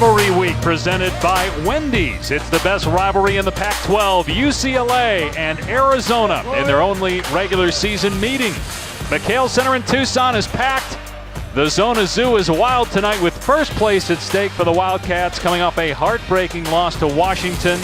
Rivalry Week presented by Wendy's. It's the best rivalry in the Pac-12. UCLA and Arizona in their only regular season meeting. McHale Center in Tucson is packed. The Zona Zoo is wild tonight with first place at stake for the Wildcats coming off a heartbreaking loss to Washington.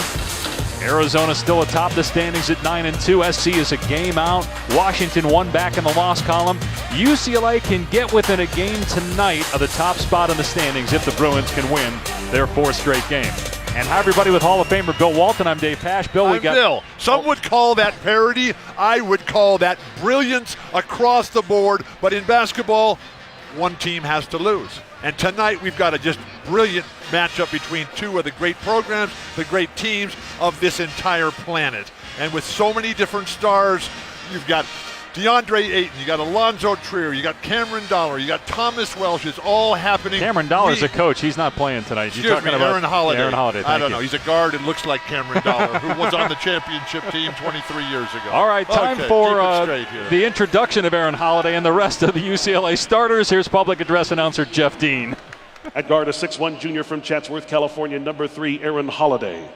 Arizona still atop the standings at 9-2. SC is a game out. Washington one back in the loss column. UCLA can get within a game tonight of the top spot in the standings if the Bruins can win their fourth straight game. And hi everybody with Hall of Famer Bill Walton. I'm Dave Pash. Bill, I'm Bill. Some would call that parody. I would call that brilliance across the board. But in basketball, one team has to lose. And tonight we've got a just brilliant matchup between two of the great programs, the great teams of this entire planet. And with so many different stars, you've got DeAndre Ayton, you got Alonzo Trier, you got Cameron Dollar, you got Thomas Welsh. It's all happening. Cameron Dollar's a coach. He's not playing tonight. Excuse me, Aaron Holiday. Aaron Holiday. I don't know. He's a guard and looks like Cameron Dollar, who was on the championship team 23 years ago. All right, time for the introduction of Aaron Holiday and the rest of the UCLA starters. Here's public address announcer Jeff Dean. At guard, a 6'1" junior from Chatsworth, California, number 3, Aaron Holiday.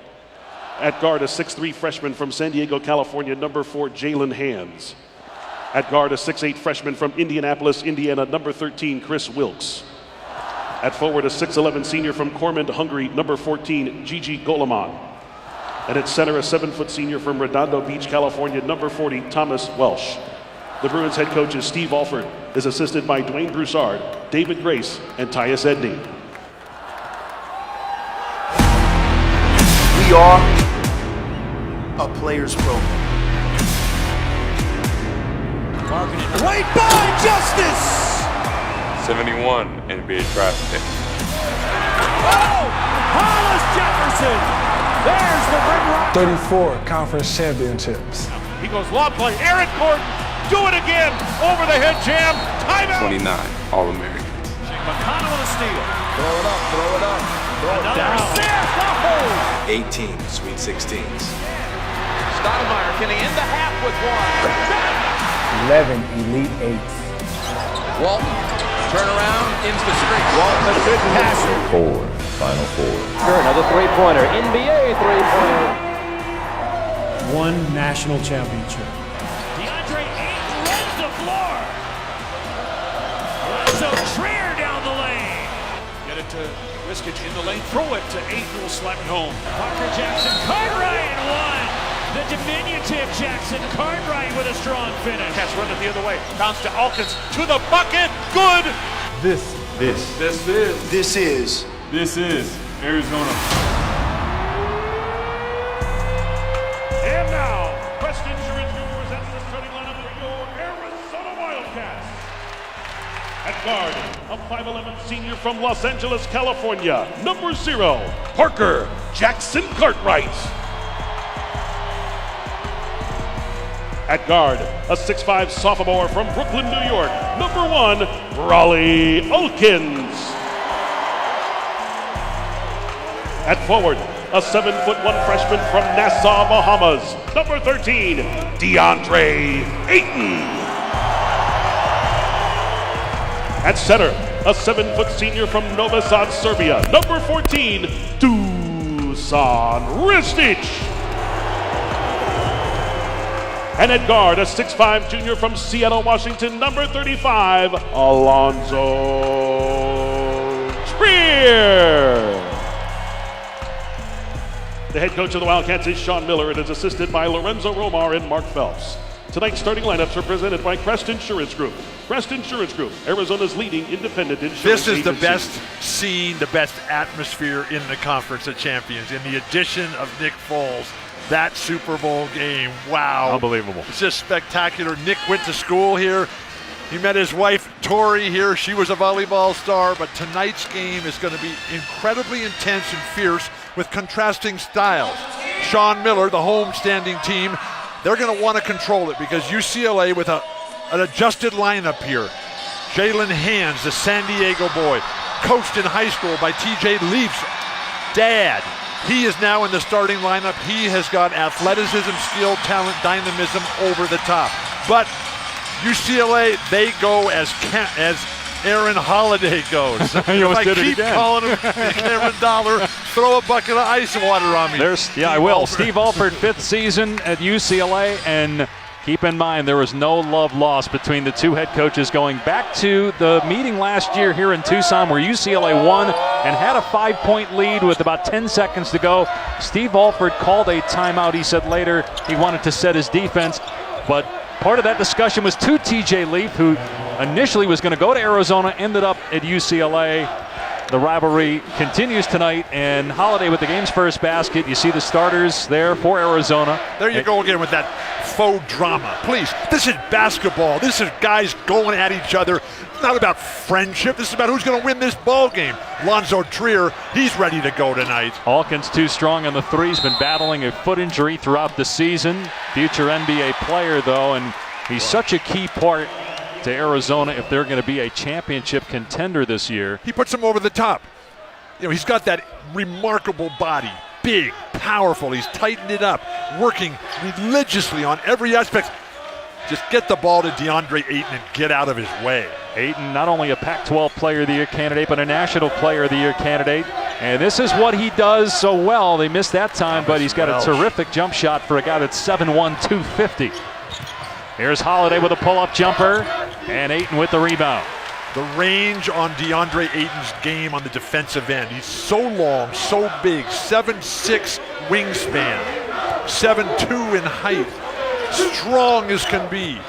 At guard, a 6'3" freshman from San Diego, California, number 4, Jalen Hands. At guard, a 6'8" freshman from Indianapolis, Indiana, number 13, Chris Wilkes. At forward, a 6'11" senior from Cormand, Hungary, number 14, Gigi Goleman. And at center, a 7-foot senior from Redondo Beach, California, number 40, Thomas Welsh. The Bruins head coach is Steve Alford, is assisted by Dwayne Broussard, David Grace, and Tyus Edney. We are a players program. Right by Justice! 71 NBA draft pick. Oh! Hollis Jefferson! There's the ring rock. 34 conference championships. He goes long play. Aaron Gordon, do it again. Over the head jam. Timeout. 29 All-American. McConnell with a steal. Throw it up, throw it up. Throw it Another down. assist. Oh! 18 Sweet 16s. Stoudemire, can he end the half with one? 11 Elite Eights. Walton, turn around, ends the streak. Walton, a good passer. 4, Final Four. Another three-pointer, NBA three-pointer. One national championship. DeAndre Ayton runs the floor. Alonzo Trier down the lane. Get it to Riskich in the lane. Throw it to Ayton, will slap it home. Parker Jackson, Cartwright won. The diminutive Jackson Cartwright with a strong finish. Cats run it the other way. Bounce to Alkins to the bucket. Good. This is Arizona. And now, Preston Insurance Group presents the starting lineup for your Arizona Wildcats. At guard, a 5'11" senior from Los Angeles, California, number 0, Parker Jackson Cartwright. At guard, a 6'5" sophomore from Brooklyn, New York, number 1, Raleigh Alkins. At forward, a 7'1" freshman from Nassau, Bahamas, number 13, DeAndre Ayton. At center, a 7-foot senior from Novi Sad, Serbia, number 14, Dusan Ristic. And at guard, a 6'5" junior from Seattle, Washington, number 35, Alonzo Trier. The head coach of the Wildcats is Sean Miller and is assisted by Lorenzo Romar and Mark Phelps. Tonight's starting lineups are presented by Crest Insurance Group. Crest Insurance Group, Arizona's leading independent insurance This is agency. the best scene, the best atmosphere in the Conference of Champions. In the addition of Nick Foles, that Super Bowl game, wow. Unbelievable. It's just spectacular. Nick went to school here. He met his wife, Tori, here. She was a volleyball star, but tonight's game is going to be incredibly intense and fierce with contrasting styles. Sean Miller, the home-standing team, they're going to want to control it because UCLA with an adjusted lineup here. Jalen Hands, the San Diego boy, coached in high school by TJ Leaf's dad. He is now in the starting lineup. He has got athleticism, skill, talent, dynamism over the top. But UCLA, they go as Aaron Holiday goes. You If almost I did it keep again. calling him Cameron Dollar, throw a bucket of ice water on me. I will. Steve Alford, 5th season at UCLA, and keep in mind there was no love lost between the two head coaches going back to the meeting last year here in Tucson where UCLA won and had a 5-point lead with about 10 seconds to go. Steve Alford called a timeout. He said later he wanted to set his defense, but part of that discussion was to TJ Leaf, who initially was going to go to Arizona, ended up at UCLA. The rivalry continues tonight, and Holiday with the game's first basket. You see the starters there for Arizona. There you go again with that faux drama. Please, this is basketball. This is guys going at each other. It's not about friendship. This is about who's going to win this ball game. Lonzo Trier, he's ready to go tonight. Alkins too strong on the three. He's been battling a foot injury throughout the season. Future NBA player, though, and he's such a key part to Arizona if they're going to be a championship contender this year. He puts him over the top. You know, he's got that remarkable body. Big, powerful. He's tightened it up, working religiously on every aspect. Just get the ball to DeAndre Ayton and get out of his way. Ayton, not only a Pac-12 Player of the Year candidate, but a National Player of the Year candidate. And this is what he does so well. They missed that time, but he's got a terrific jump shot for a guy that's 7'1", 250. Here's Holiday with a pull-up jumper, and Ayton with the rebound. The range on DeAndre Ayton's game on the defensive end. He's so long, so big, 7'6" wingspan, 7'2" in height, strong as can be.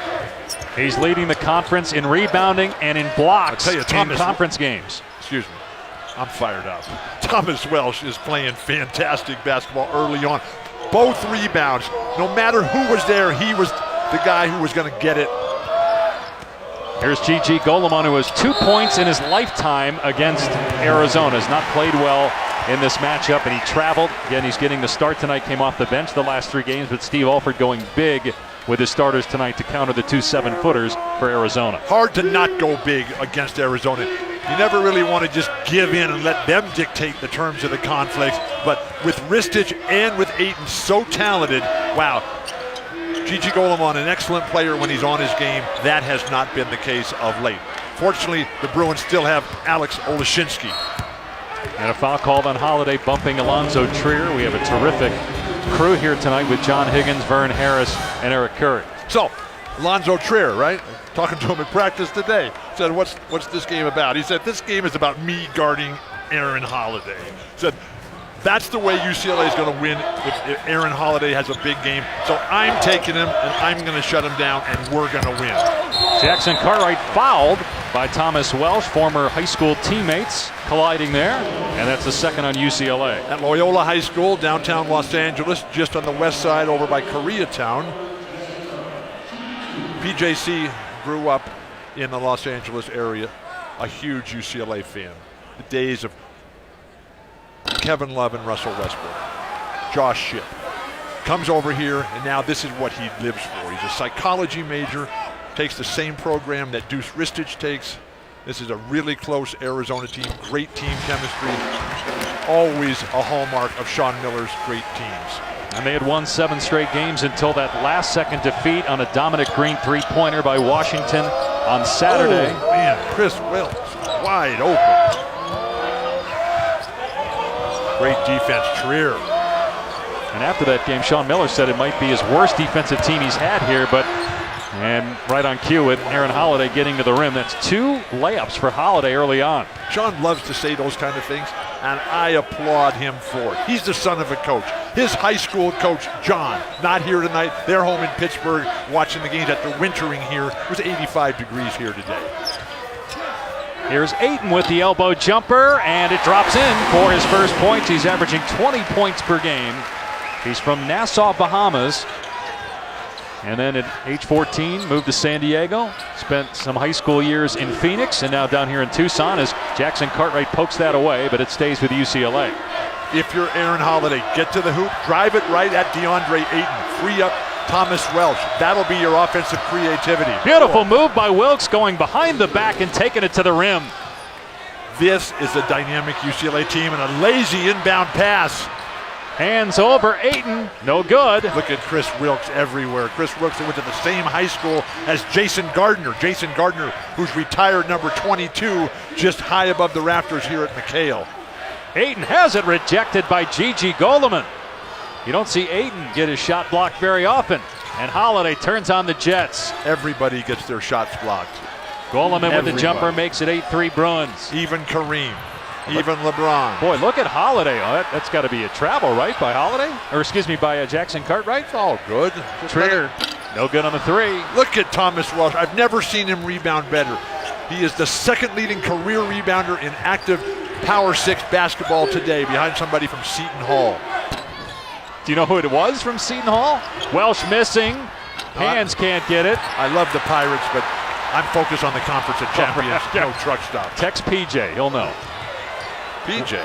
He's leading the conference in rebounding and in blocks I tell you, in conference games. Excuse me, I'm fired up. Thomas Welsh is playing fantastic basketball early on. Both rebounds, no matter who was there, he was the guy who was going to get it. Here's Gigi Golemon, who has 2 points in his lifetime against Arizona. Has not played well in this matchup, and he traveled. Again, he's getting the start tonight, came off the bench the last 3 games, but Steve Alford going big with his starters tonight to counter the 2 7-footers for Arizona. Hard to not go big against Arizona. You never really want to just give in and let them dictate the terms of the conflicts, but with Ristich and with Ayton so talented, wow. Gigi Golemon, an excellent player when he's on his game. That has not been the case of late. Fortunately, the Bruins still have Alex Olashinsky. And a foul called on Holiday, bumping Alonzo Trier. We have a terrific crew here tonight with John Higgins, Vern Harris, and Eric Curry. So, Alonzo Trier, right? Talking to him in practice today. Said, what's this game about? He said, this game is about me guarding Aaron Holiday. Said, that's the way UCLA is going to win if Aaron Holiday has a big game. So I'm taking him, and I'm going to shut him down, and we're going to win. Jackson Cartwright fouled by Thomas Welsh, former high school teammates colliding there, and that's the second on UCLA. At Loyola High School, downtown Los Angeles, just on the west side over by Koreatown. PJC grew up in the Los Angeles area, a huge UCLA fan. The days of Kevin Love and Russell Westbrook. Josh Shipp comes over here, and now this is what he lives for. He's a psychology major, takes the same program that Deuce Ristich takes. This is a really close Arizona team, great team chemistry. Always a hallmark of Sean Miller's great teams. And they had won 7 straight games until that last-second defeat on a Dominic Green three-pointer by Washington on Saturday. Oh, man, Chris Wills, wide open. Great defense, Trier. And after that game, Sean Miller said it might be his worst defensive team he's had here, and right on cue with Aaron Holiday getting to the rim. That's 2 layups for Holiday early on. Sean loves to say those kind of things, and I applaud him for it. He's the son of a coach. His high school coach, John, not here tonight. They're home in Pittsburgh watching the games after wintering here. It was 85 degrees here today. Here's Ayton with the elbow jumper, and it drops in for his first points. He's averaging 20 points per game. He's from Nassau, Bahamas. And then at age 14, moved to San Diego. Spent some high school years in Phoenix, and now down here in Tucson as Jackson Cartwright pokes that away, but it stays with UCLA. If you're Aaron Holiday, get to the hoop, drive it right at DeAndre Ayton, free up Thomas Welsh. That'll be your offensive creativity. Beautiful move by Wilkes, going behind the back and taking it to the rim. This is a dynamic UCLA team, and a lazy inbound pass. Hands over Ayton. No good. Look at Chris Wilkes everywhere. Chris Wilkes went to the same high school as Jason Gardner. Jason Gardner, who's retired number 22, just high above the rafters here at McHale. Ayton has it rejected by Gigi Goleman. You don't see Ayton get his shot blocked very often. And Holiday turns on the Jets. Everybody gets their shots blocked. Goleman with the jumper makes it 8-3 Bruins. Even Kareem. Even LeBron. Boy, look at Holiday. Oh, that's got to be a travel, right, by Holiday? Or excuse me, by Jackson Cartwright? It's all good. Trier, no good on the three. Look at Thomas Welsh. I've never seen him rebound better. He is the second leading career rebounder in active Power 6 basketball today, behind somebody from Seton Hall. Do you know who it was from Seton Hall? Welsh missing. Hands can't get it. I love the Pirates, but I'm focused on the Conference of Champions. No truck stop. Text PJ, he'll know. PJ.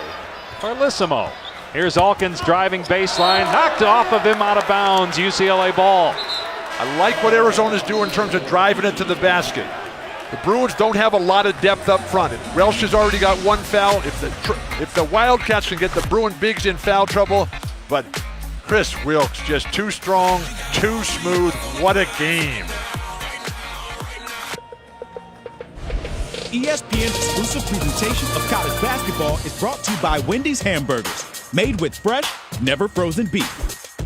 Carlissimo. Here's Alkins driving baseline, knocked off of him, out of bounds. UCLA ball. I like what Arizona's doing in terms of driving it to the basket. The Bruins don't have a lot of depth up front. Welsh has already got one foul. If the Wildcats can get the Bruin bigs in foul trouble, but Chris Wilkes just too strong, too smooth. What a game. ESPN's exclusive presentation of college basketball is brought to you by Wendy's Hamburgers, made with fresh, never frozen beef.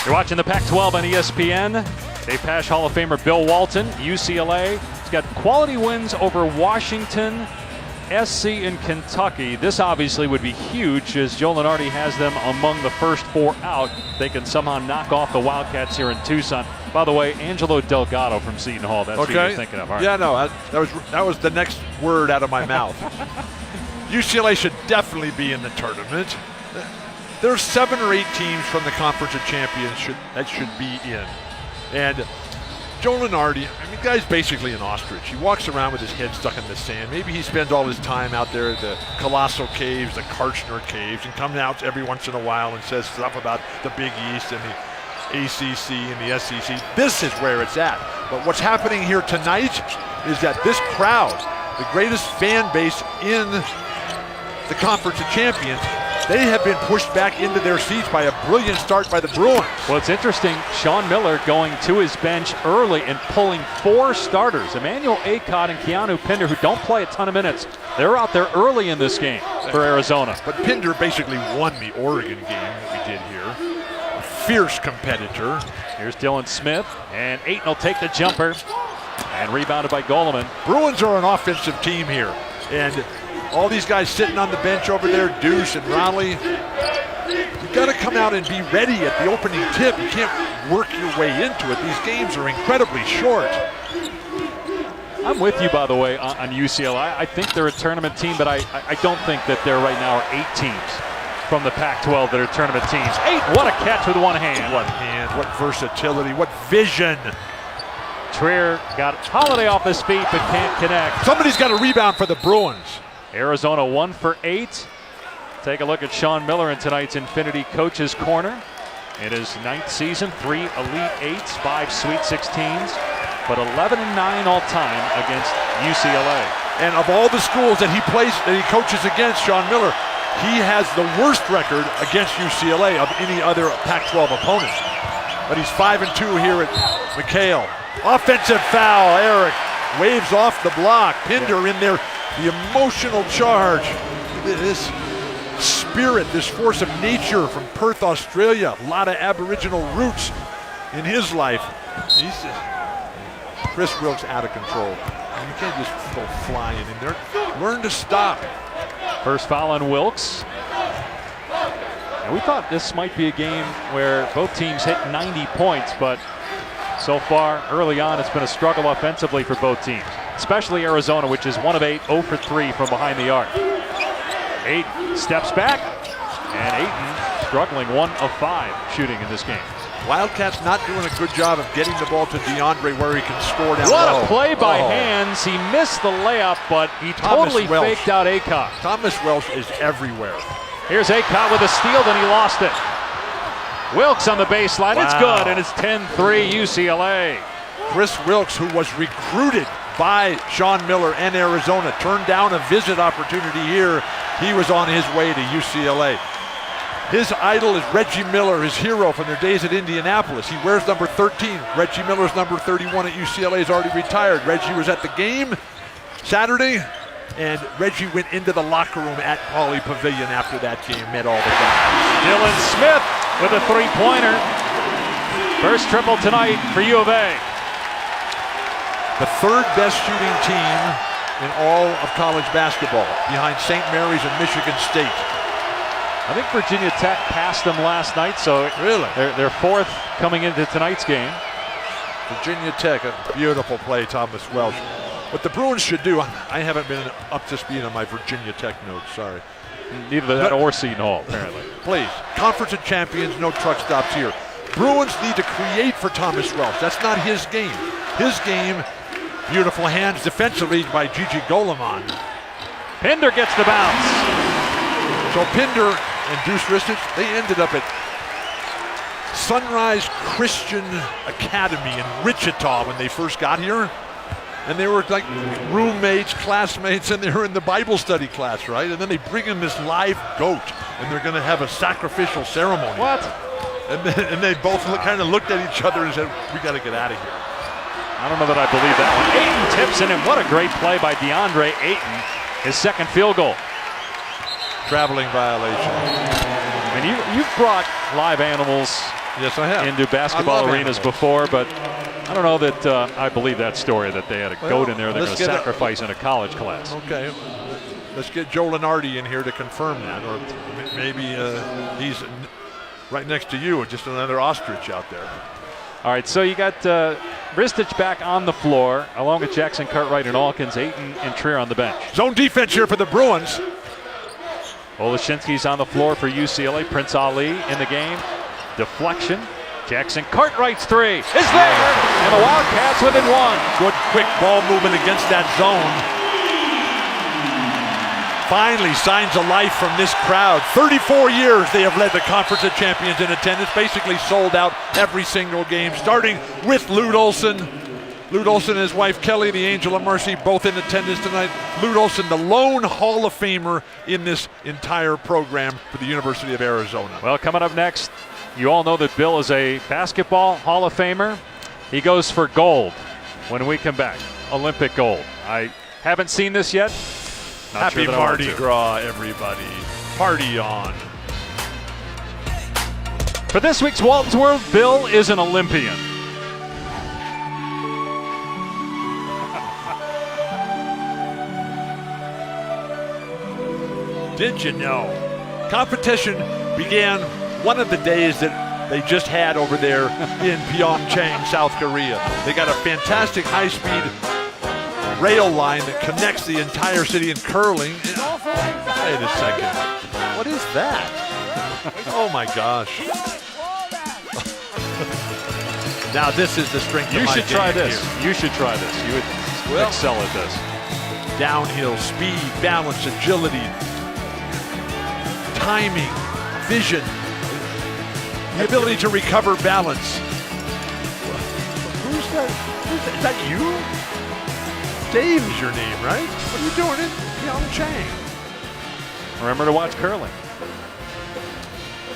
You're watching the Pac-12 on ESPN. Dave Pasch, Hall of Famer Bill Walton, UCLA. He's got quality wins over Washington, SC, and Kentucky. This obviously would be huge, as Joe Lunardi has them among the first four out. They can somehow knock off the Wildcats here in Tucson. By the way, Angelo Delgado from Seton Hall. That's who you're thinking of. All right. Yeah, no, that was the next word out of my mouth. UCLA should definitely be in the tournament. There's 7 or 8 teams from the Conference of Champions that should be in. And Joe Lunardi, I mean, the guy's basically an ostrich. He walks around with his head stuck in the sand. Maybe he spends all his time out there at the Colossal Caves, the Karchner Caves, and comes out every once in a while and says stuff about the Big East and the ACC and the SEC. This is where it's at. But what's happening here tonight is that this crowd, the greatest fan base in the Conference of Champions, they have been pushed back into their seats by a brilliant start by the Bruins. Well, it's interesting. Sean Miller going to his bench early and pulling 4 starters. Emmanuel Acott and Keanu Pinder, who don't play a ton of minutes, they're out there early in this game for Arizona. But Pinder basically won the Oregon game that we did here. A fierce competitor. Here's Dylan Smith, and Ayton will take the jumper, and rebounded by Goleman. Bruins are an offensive team here, and all these guys sitting on the bench over there, Deuce and Raleigh, you've got to come out and be ready at the opening tip. You can't work your way into it. These games are incredibly short. I'm with you, by the way, on UCLA. I think they're a tournament team, but I don't think that there right now are 8 teams from the Pac-12 that are tournament teams. 8, what a catch with one hand. What hand, what versatility, what vision. Trier got Holiday off his feet, but can't connect. Somebody's got a rebound for the Bruins. Arizona 1 for 8. Take a look at Sean Miller in tonight's Infinity Coaches Corner. In his 9th season, 3 Elite 8s, 5 Sweet 16s, but 11-9 all time against UCLA. And of all the schools that he coaches against, Sean Miller, he has the worst record against UCLA of any other Pac-12 opponent. But he's 5-2 here at McHale. Offensive foul. Eric waves off the block. Pinder in there. The emotional charge. This spirit, this force of nature from Perth, Australia. A lot of Aboriginal roots in his life. Chris Wilkes out of control. You can't just go flying in there. Learn to stop. First foul on Wilkes. And we thought this might be a game where both teams hit 90 points, but so far, early on, it's been a struggle offensively for both teams, especially Arizona, which is 1 of 8, 0 for 3 from behind the arc. Ayton steps back, and Ayton struggling 1 of 5 shooting in this game. Wildcats not doing a good job of getting the ball to DeAndre where he can score down low. What a play by Hands. He missed the layup, but he totally faked out Acott. Thomas Welsh is everywhere. Here's Acott with a steal, then he lost it. Wilkes on the baseline. Wow. It's good, and it's 10-3 UCLA. Chris Wilkes, who was recruited by Sean Miller and Arizona. Turned down a visit opportunity here. He was on his way to UCLA. His idol is Reggie Miller, his hero from their days at Indianapolis. He wears number 13. Reggie Miller's number 31 at UCLA is already retired. Reggie was at the game Saturday, and Reggie went into the locker room at Pauley Pavilion after that game, met all the guys. Dylan Smith with a three-pointer. First triple tonight for U of A. The third best shooting team in all of college basketball, behind St. Mary's and Michigan State. I think Virginia Tech passed them last night, so really they're fourth coming into tonight's game. Virginia Tech, a beautiful play, Thomas Welsh. What the Bruins should do, I haven't been up to speed on my Virginia Tech notes, sorry. Neither that or Seton Hall, apparently. Please, Conference of Champions, no truck stops here. Bruins need to create for Thomas Welsh. That's not his game. His game, beautiful hands defensively by Gigi Goleman. Pinder gets the bounce. So Pinder and Deuce Ristich, they ended up at Sunrise Christian Academy in Wichita when they first got here. And they were like roommates, classmates, and they were in the Bible study class, right? And then they bring in this live goat, and they're going to have a sacrificial ceremony. What? And they both kind of looked at each other and said, we got to get out of here. I don't know that I believe that one. Ayton tips in, and what a great play by DeAndre Ayton. His second field goal. Traveling violation. I mean, you've brought live animals yes, I have. into basketball arenas animals before, but I don't know that I believe that story that they had a goat in there they're going to sacrifice in a college class. Okay. Let's get Joe Lenardi in here to confirm that, or maybe he's right next to you, just another ostrich out there. All right, so you got Ristich back on the floor, along with Jackson Cartwright and Alkins, Ayton and Trier on the bench. Zone defense here for the Bruins. Olashinsky's on the floor for UCLA. Prince Ali in the game. Deflection. Jackson Cartwright's three is there, and the Wildcats within one. Good quick ball movement against that zone. Finally signs of life from this crowd. 34 years they have led the Conference of Champions in attendance, basically sold out every single game, starting with Lute Olson. Lute Olson and his wife Kelly, the Angel of Mercy, both in attendance tonight. Lute Olson, the lone Hall of Famer in this entire program for the University of Arizona. Well, coming up next, you all know that Bill is a basketball Hall of Famer. He goes for gold when we come back, Olympic gold. I haven't seen this yet. Not Happy sure Mardi Gras, everybody. Party on. For this week's Walton's World, Bill is an Olympian. Did you know? Competition began one of the days that they just had over there in Pyeongchang, South Korea. They got a fantastic high-speed rail line that connects the entire city in curling. Wait a second. What is that? Oh my gosh. Now this is the strength of my You should try game this. here. You should try this. You would excel at this. Downhill, speed, balance, agility, timing, vision, the ability to recover balance. Who's that? Is that you? Dave is your name, right? What are you doing in Pyeongchang? Remember to watch curling.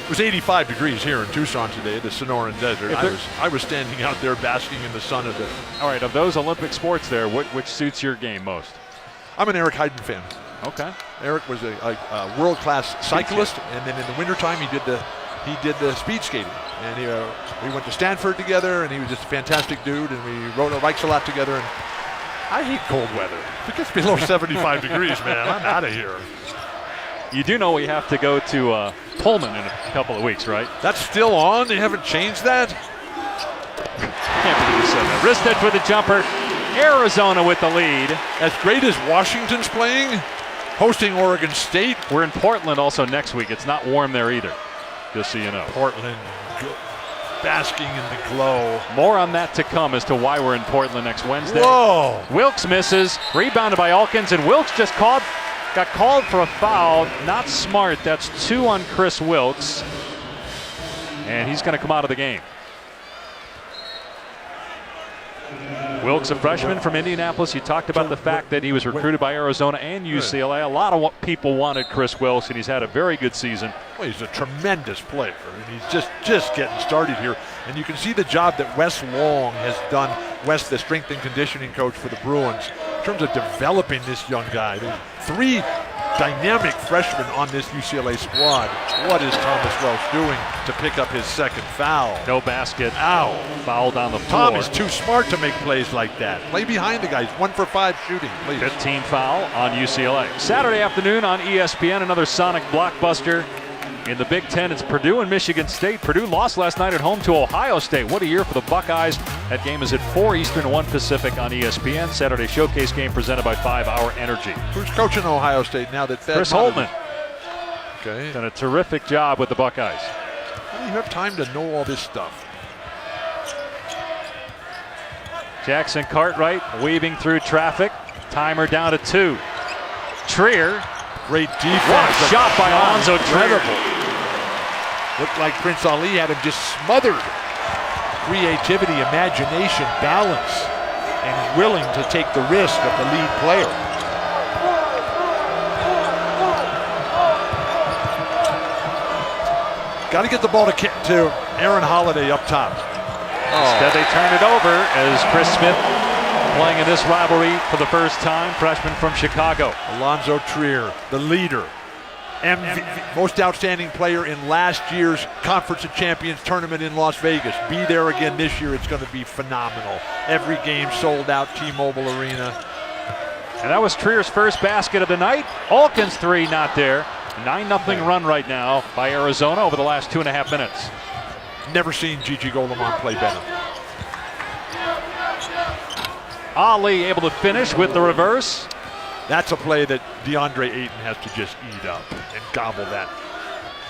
It was 85 degrees here in Tucson today, the Sonoran Desert. I was standing out there basking in the sun of it. All right, of those Olympic sports there, which suits your game most? I'm an Eric Heiden fan. Okay. Eric was a world-class cyclist, and then in the wintertime he did the speed skating. And we went to Stanford together, and he was just a fantastic dude, and we rode our bikes a lot together. And I hate cold weather. If it gets below 75 degrees, man, I'm out of here. You do know we have to go to Pullman in a couple of weeks, right? That's still on? They haven't changed that? Can't believe you said that. Ristich with the jumper. Arizona with the lead. As great as Washington's playing, hosting Oregon State. We're in Portland also next week. It's not warm there either, just so you know. Portland basking in the glow. More on that to come as to why we're in Portland next Wednesday. Whoa! Wilkes misses. Rebounded by Alkins, and Wilkes just got called for a foul. Not smart. That's 2 on Chris Wilkes. And he's going to come out of the game. Wilkes, a freshman from Indianapolis. You talked about the fact that he was recruited by Arizona and UCLA. A lot of people wanted Chris Wilkes, and he's had a very good season. Well, he's a tremendous player, and he's just getting started here. And you can see the job that Wes Long has done, Wes, the strength and conditioning coach for the Bruins, in terms of developing this young guy. There's 3 dynamic freshmen on this UCLA squad. What is Thomas Welsh doing to pick up his second foul? No basket. Ow. Fouled on the floor. Tom is too smart to make plays like that. Play behind the guys. 1 for 5 shooting, please. 15 foul on UCLA. Saturday afternoon on ESPN, another Sonic blockbuster. In the Big Ten, it's Purdue and Michigan State. Purdue lost last night at home to Ohio State. What a year for the Buckeyes. That game is at 4 Eastern, 1 Pacific on ESPN. Saturday showcase game presented by 5 Hour Energy. Who's coaching Ohio State now that Chris Holtman. Okay. Done a terrific job with the Buckeyes. How do you have time to know all this stuff? Jackson Cartwright weaving through traffic. Timer down to 2. Trier. Great defense. What a shot by Alonzo Trier. Looked like Prince Ali had him just smothered. Creativity, imagination, balance, and willing to take the risk of the lead player. Got to get the ball to Aaron Holiday up top. Instead they turn it over as Chris Smith playing in this rivalry for the first time, freshman from Chicago. Alonzo Trier, the leader. Most outstanding player in last year's Conference of Champions tournament in Las Vegas. Be there again this year. It's going to be phenomenal. Every game sold out, T-Mobile Arena. And that was Trier's first basket of the night. Alkin's 3 not there. 9-0 run right now by Arizona over the last 2.5 minutes. Never seen Gigi Golemon play better. Ali able to finish with the reverse. That's a play that DeAndre Ayton has to just eat up and gobble that.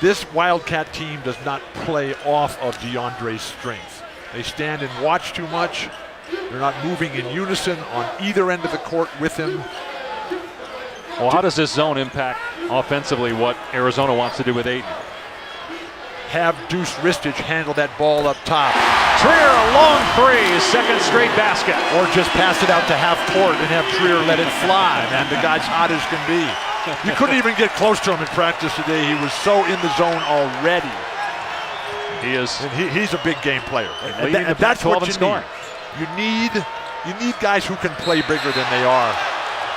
This Wildcat team does not play off of DeAndre's strength. They stand and watch too much. They're not moving in unison on either end of the court with him. Well, how does this zone impact offensively what Arizona wants to do with Ayton? Have Deuce Ristich handle that ball up top. Trier, a long 3, his second straight basket. Or just pass it out to half court and have Trier let it fly, man. The guy's hot as can be. You couldn't even get close to him in practice today. He was so in the zone already. He is. And he's a big game player. And that's what you scoring. need. You need guys who can play bigger than they are.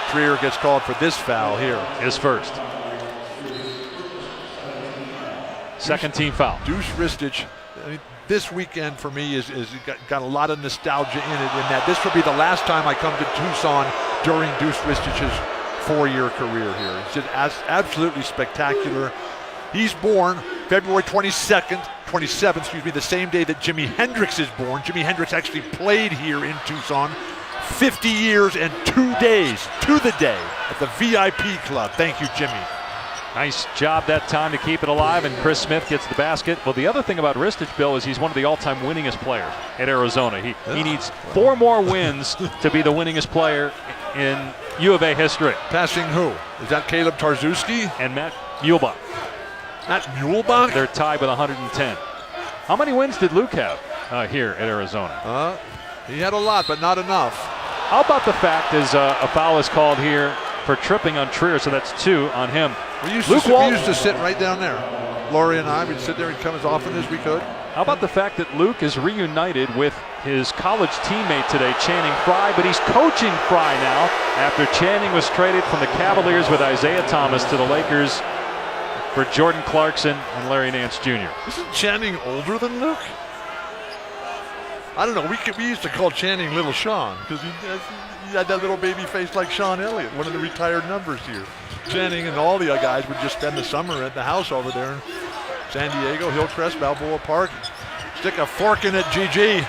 Trier gets called for this foul here. His first. Second team foul. Deuce Ristich, I mean, this weekend for me is got a lot of nostalgia in it, in that this will be the last time I come to Tucson during Deuce Ristich's 4-year career here. It's just absolutely spectacular. He's born February 27th, the same day that Jimi Hendrix is born. Jimi Hendrix actually played here in Tucson 50 years and 2 days to the day at the VIP Club. Thank you, Jimmy. Nice job that time to keep it alive, and Chris Smith gets the basket. Well, the other thing about Ristich, Bill, is he's one of the all-time winningest players at Arizona. He needs 4 more wins to be the winningest player in U of A history. Passing who? Is that Caleb Tarczewski? And Matt Muehlbach. Matt Muehlbach? They're tied with 110. How many wins did Luke have here at Arizona? He had a lot, but not enough. How about the fact is a foul is called here for tripping on Trier, so that's 2 on him. We used to sit right down there. Lori and I, we'd sit there and come as often as we could. How about the fact that Luke is reunited with his college teammate today, Channing Frye, but he's coaching Frye now after Channing was traded from the Cavaliers with Isaiah Thomas to the Lakers for Jordan Clarkson and Larry Nance Jr. Isn't Channing older than Luke? I don't know. We used to call Channing Little Sean because he had that little baby face like Sean Elliott, one of the retired numbers here. Channing and all the other guys would just spend the summer at the house over there in San Diego, Hillcrest, Balboa Park. Stick a fork in it, GG.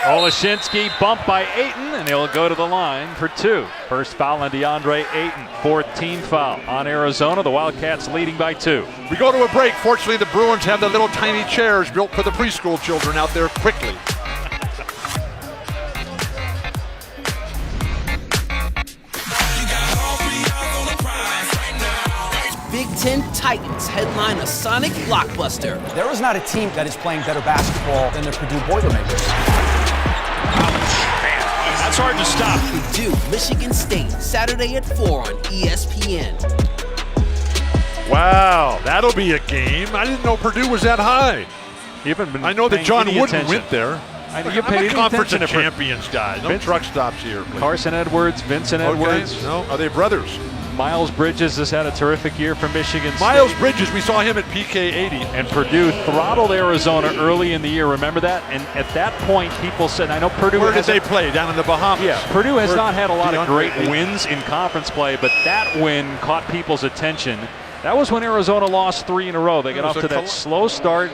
Olashinsky bumped by Ayton, and he'll go to the line for 2. First foul on DeAndre Ayton, 14th foul on Arizona. The Wildcats leading by 2. We go to a break. Fortunately, the Bruins have the little tiny chairs built for the preschool children out there quickly. Big Ten Titans headline a Sonic blockbuster. There is not a team that is playing better basketball than the Purdue Boilermakers. Man, that's hard to stop. Purdue, Michigan State, Saturday at 4 on ESPN. Wow, that'll be a game. I didn't know Purdue was that high. You haven't been I know that paying John any Wooden attention. went there. I you I'm paid a any Conference attention of to Purdue. Champions guy. No truck stops here, please. Carson Edwards, Vincent Okay. Edwards. No, are they brothers? Miles Bridges has had a terrific year for Michigan State. Miles Bridges, we saw him at PK 80. And Purdue throttled Arizona early in the year. Remember that? And at that point, people said, I know Purdue. Where did they play? Down in the Bahamas. Yeah, Purdue has not had a lot of great DeAndre wins in conference play, but that win caught people's attention. That was when Arizona lost 3 in a row. They got off to that slow start.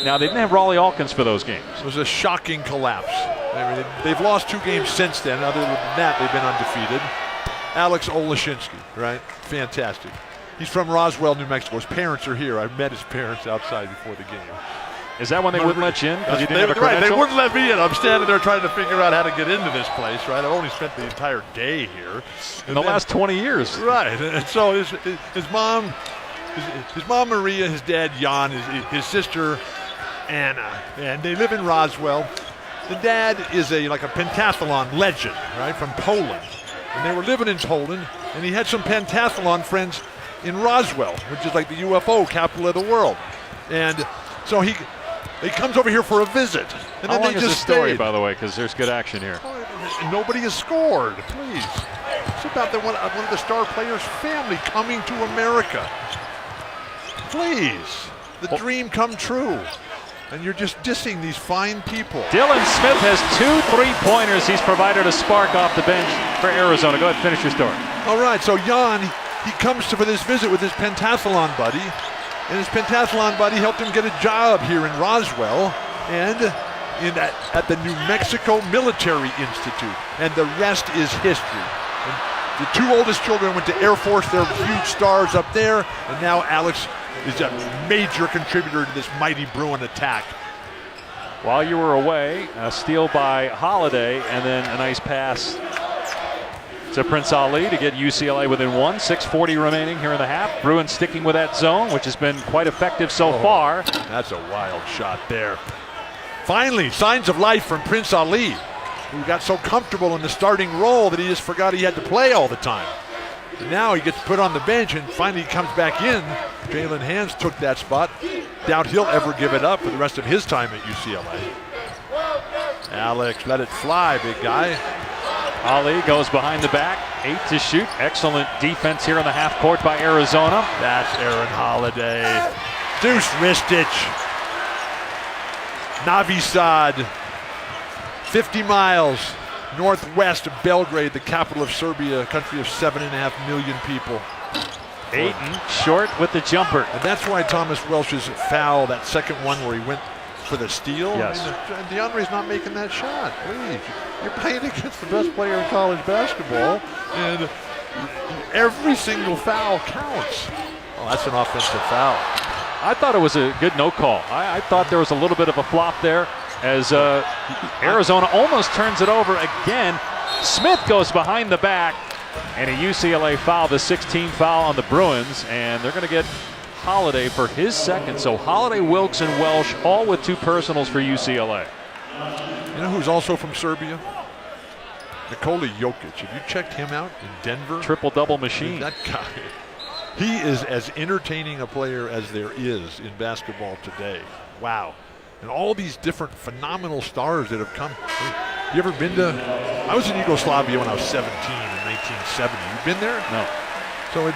Now, they didn't have Raleigh Alkins for those games. It was a shocking collapse. I mean, they've lost 2 games since then. Other than that, they've been undefeated. Alex Olashinsky, right? Fantastic. He's from Roswell, New Mexico. His parents are here. I met his parents outside before the game. Is that when they wouldn't let you in? Because you didn't have a Right, credential? they wouldn't let me in. I'm standing there trying to figure out how to get into this place, right? I've only spent the entire day here. In the last 20 years. Right, and so his mom Maria, his dad Jan, his sister Anna, and they live in Roswell. The dad is like a pentathlon legend, right, from Poland. And they were living in Poland, and he had some pentathlon friends in Roswell, which is like the UFO capital of the world. And so he comes over here for a visit. And How then long they is just this story, stayed. by the way, because there's good action here. Nobody has scored, please. It's about one of the star players' family coming to America. Please, the dream come true. And you're just dissing these fine people. Dylan Smith has 2 3-pointers. He's provided a spark off the bench for Arizona. Go ahead, finish your story. All right, so Jan, he comes for this visit with his pentathlon buddy. And his pentathlon buddy helped him get a job here in Roswell and at the New Mexico Military Institute. And the rest is history. And the 2 oldest children went to Air Force. They're huge stars up there. And now Alex is a major contributor to this mighty Bruin attack. While you were away, a steal by Holiday, and then a nice pass to Prince Ali to get UCLA within 1. 6:40 remaining here in the half. Bruins sticking with that zone, which has been quite effective so far. That's a wild shot there. Finally, signs of life from Prince Ali, who got so comfortable in the starting role that he just forgot he had to play all the time. And now he gets put on the bench and finally he comes back in. Jalen Hands took that spot. Doubt he'll ever give it up for the rest of his time at UCLA. Alex, let it fly, big guy. Ali goes behind the back, 8 to shoot. Excellent defense here in the half court by Arizona. That's Aaron Holiday. Deuce Ristic. Novi Sad. 50 miles northwest of Belgrade, the capital of Serbia, a country of 7.5 million people. Ayton short with the jumper. And that's why Thomas Welsh's foul, that second one where he went for the steal. Yes. I mean, DeAndre's not making that shot. Please. You're playing against the best player in college basketball, and every single foul counts. Oh, that's an offensive foul. I thought it was a good no call. I thought there was a little bit of a flop there as Arizona almost turns it over again. Smith goes behind the back, and a UCLA foul, the 16th foul on the Bruins, and they're going to get Holiday for his second. So Holiday, Wilkes, and Welsh all with 2 personals for UCLA. You know who's also from Serbia? Nikola Jokic. Have you checked him out in Denver? Triple-double machine. That guy. He is as entertaining a player as there is in basketball today. Wow. And all these different phenomenal stars that have come. You ever been to? I was in Yugoslavia when I was 17 in 1970. You been there? No. So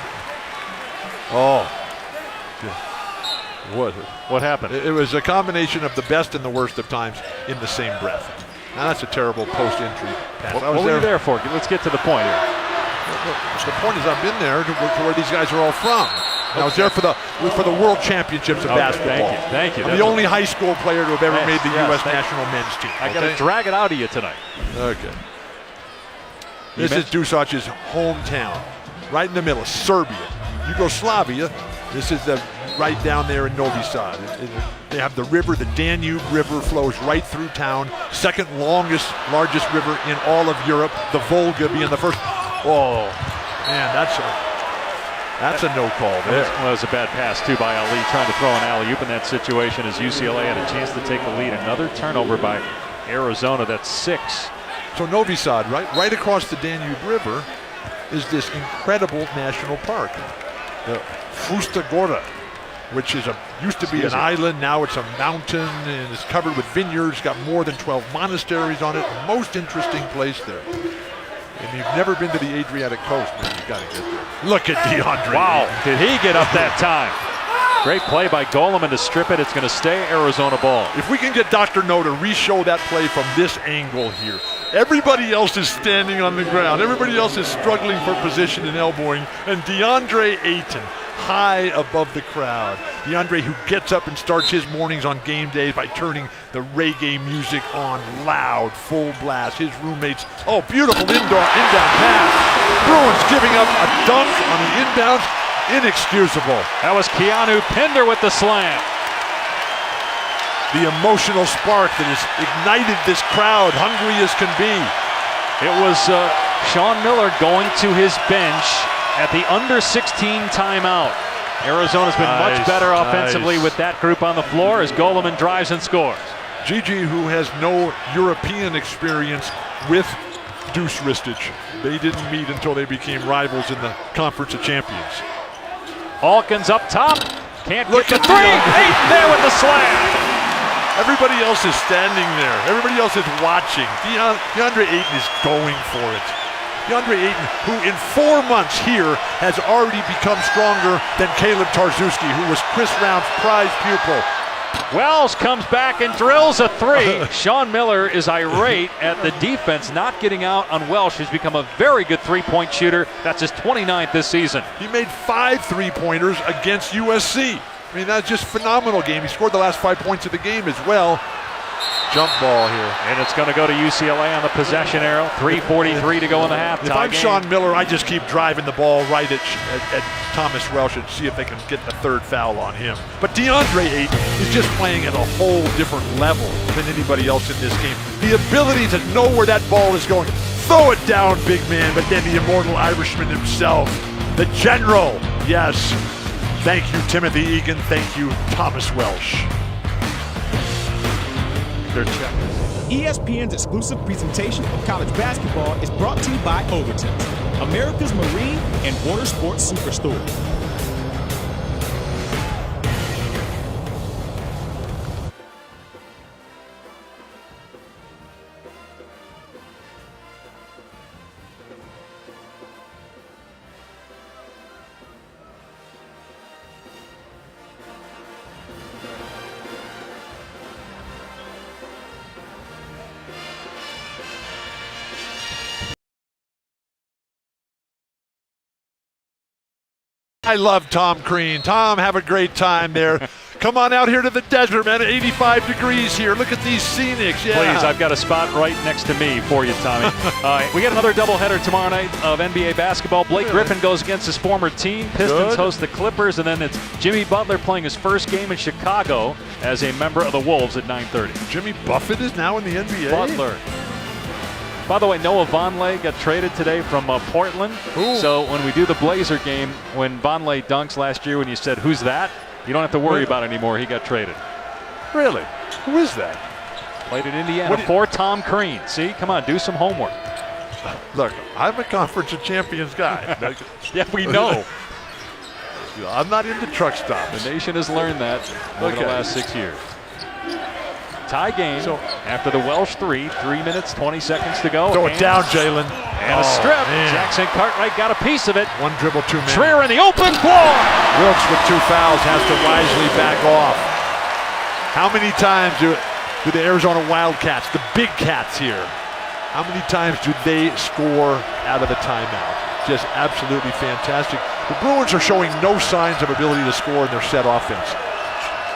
What happened? It was a combination of the best and the worst of times in the same breath. Now that's a terrible post-entry pass. What were you there for? Let's get to the point here. The point is I've been there to where these guys are all from. I was there for the World Championships of basketball. Thank you. I'm the only high school player to have ever made the U.S. national men's team. I got to drag it out of you tonight. Okay. This is Dusac's hometown, right in the middle, Serbia. Yugoslavia, this is right down there in Novi Sad. They have the river, the Danube River flows right through town. Second largest river in all of Europe. The Volga being the first. Oh, man, that's a no call there. Well, it was a bad pass, too, by Ali, trying to throw an alley-oop in that situation as UCLA had a chance to take the lead. Another turnover by Arizona. That's 6 So Novi Sad, right across the Danube River, is this incredible national park, the Frusta Gora, which used to be an island. Now it's a mountain and it's covered with vineyards. Got more than 12 monasteries on it. Most interesting place there. And you've never been to the Adriatic coast, man, you've got to get there. Look at DeAndre. Wow, did he get up that time? Great play by Goleman to strip it. It's going to stay Arizona ball. If we can get Dr. No to re-show that play from this angle here. Everybody else is standing on the ground. Everybody else is struggling for position and elbowing. And DeAndre Ayton, high above the crowd. DeAndre, who gets up and starts his mornings on game days by turning the reggae music on loud, full blast. His roommates, beautiful inbound pass. Bruins giving up a dunk on the inbounds. Inexcusable. That was Keanu Pinder with the slam. The emotional spark that has ignited this crowd, hungry as can be. It was Sean Miller going to his bench at the under 16 timeout. Arizona's been much better offensively with that group on the floor as Goleman drives and scores. Gigi, who has no European experience with Deuce Ristich. They didn't meet until they became rivals in the Conference of Champions. Hawkins up top. Can't get the three. Ayton there with the slam. Everybody else is standing there. Everybody else is watching. DeAndre Ayton is going for it. DeAndre Ayton, who in 4 months here has already become stronger than Caleb Tarczewski, who was Chris Round's prize pupil. Wells comes back and drills a three. Sean Miller is irate at the defense not getting out on Welsh, who's become a very good three-point shooter. That's his 29th this season. He made 5 3-pointers against USC. I mean, that's just a phenomenal game. He scored the last 5 points of the game as well. Jump ball here. And it's going to go to UCLA on the possession arrow. 3:43 to go in the halftime. If I'm Sean Miller, I just keep driving the ball right at Thomas Welsh and see if they can get the third foul on him. But DeAndre Ayton is just playing at a whole different level than anybody else in this game. The ability to know where that ball is going. Throw it down, big man, but then the immortal Irishman himself, the general. Yes. Thank you, Timothy Egan. Thank you, Thomas Welsh. ESPN's exclusive presentation of college basketball is brought to you by Overton, America's marine and water sports superstore. I love Tom Crean. Tom, have a great time there. Come on out here to the desert, man. 85 degrees here. Look at these scenics. Yeah. Please, I've got a spot right next to me for you, Tommy. We got another doubleheader tomorrow night of NBA basketball. Blake Griffin goes against his former team. Pistons host the Clippers, and then it's Jimmy Butler playing his first game in Chicago as a member of the Wolves at 9:30. Jimmy Buffett is now in the NBA? Butler. By the way, Noah Vonleh got traded today from Portland. Ooh. So when we do the Blazer game, when Vonleh dunks last year, when you said, "Who's that?" you don't have to worry about it anymore. He got traded. Really? Who is that? Played in Indiana for Tom Crean. See? Come on, do some homework. Look, I'm a Conference of Champions guy. Yeah, we know. I'm not into truck stops. The nation has learned that over the last 6 years. Tie game after the Welsh 3 minutes, 20 seconds to go. Throw it down, Jalen. And a strip. Man. Jackson Cartwright got a piece of it. One dribble, 2 minutes. Trier in the open floor. Wilkes with 2 fouls has to wisely back off. How many times do the Arizona Wildcats, the big cats here, how many times do they score out of the timeout? Just absolutely fantastic. The Bruins are showing no signs of ability to score in their set offense.